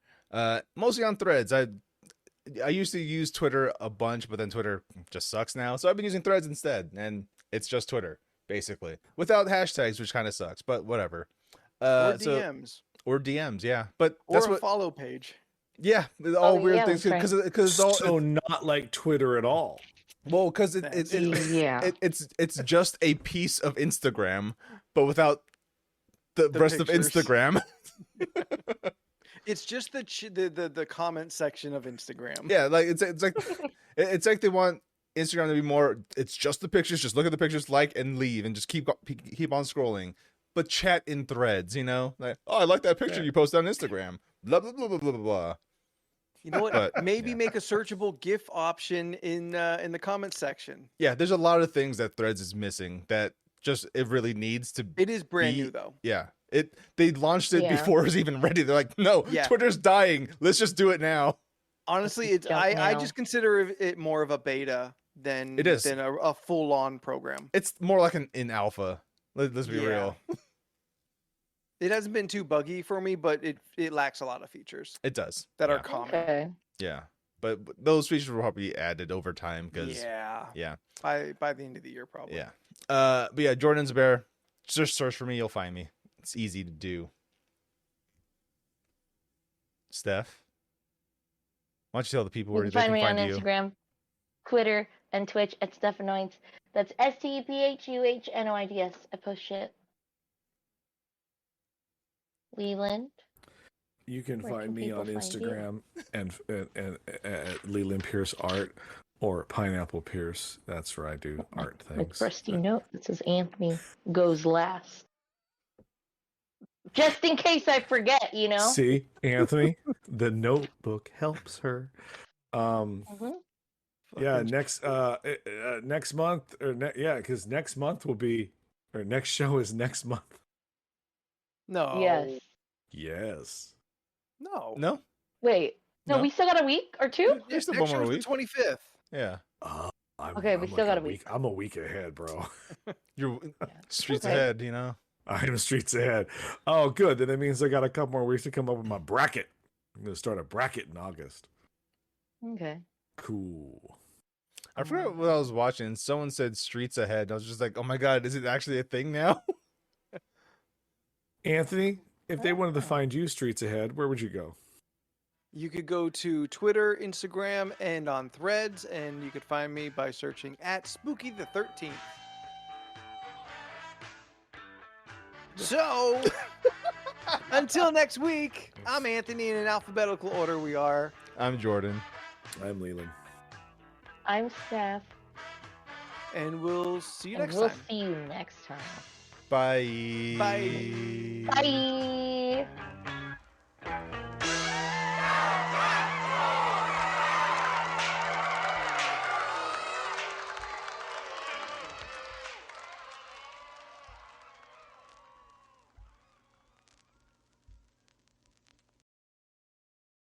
Mostly on Threads. I used to use Twitter a bunch, but then Twitter just sucks now. So I've been using Threads instead, and it's just Twitter, basically. Without hashtags, which kind of sucks, but whatever. Or DMs. Or DMs, yeah. But Or that's a what follow page. yeah, all weird yeah, things that's right. because it's all So not like Twitter at all. well, because Yeah. it's just a piece of Instagram, but without the rest pictures. of Instagram. It's just the comment section of Instagram. Yeah, like it's like they want Instagram to be more. It's just the pictures. Just look at the pictures, like and leave, and just keep on scrolling. But chat in Threads, you know, like I like that picture you posted on Instagram. Blah blah blah blah blah blah. You know what? But, Maybe yeah. make a searchable GIF option in the comment section. Yeah, there's a lot of things that Threads is missing that just it really needs to. It is brand Be- new though. Yeah, they launched it Yeah. before it was even ready. They're like, no, Yeah. Twitter's dying. Let's just do it now. Honestly, it's Don't I know. just consider it more of a beta than It is. than a full on program. It's more like an in alpha. Let's be Yeah. real. It hasn't been too buggy for me, but it lacks a lot of features It does. that yeah. are common. Okay. Yeah, but those features will probably be added over time because Yeah. yeah. By the end of the year, probably. Yeah. But yeah, Jordan's a Bear. Just search for me, you'll find me. It's easy to do. Steph, why don't you tell the people where You they can find can me on find you? Instagram, Twitter, and Twitch at Stephanoids. That's STEPHUHNOIDS. I post shit. Leland. You can Where find can me people on find you? Instagram and at Leland Pierce Art or Pineapple Pierce. That's where I do art My things. trusty note that says Anthony goes last. Just in case I forget, you know? See, Anthony, the notebook helps her. Mhm. Yeah, Fucking- next month because next month will be next show is next month. No. Yes. Yes. No. No? Wait. No, No. we still got a week or two? Dude, There's still next one more show's the week. 25th. Yeah. Okay, we still got a week. I'm a week ahead, bro. You're streets Okay. ahead, you know? I'm streets ahead. Oh, good. Then that means I got a couple more weeks to come up with my bracket. I'm gonna start a bracket in August. Okay. Cool. I forgot what I was watching. Someone said streets ahead. I was just like, oh my God, is it actually a thing now? Anthony, if they wanted to find you streets ahead, where would you go? You could go to Twitter, Instagram, and on Threads, and you could find me by searching at Spooky the 13th. So, until next week, I'm Anthony. In an alphabetical order, we are. I'm Jordan. I'm Leland. I'm Steph. And we'll see you And next we'll time. see you next time. Bye. Bye. Bye.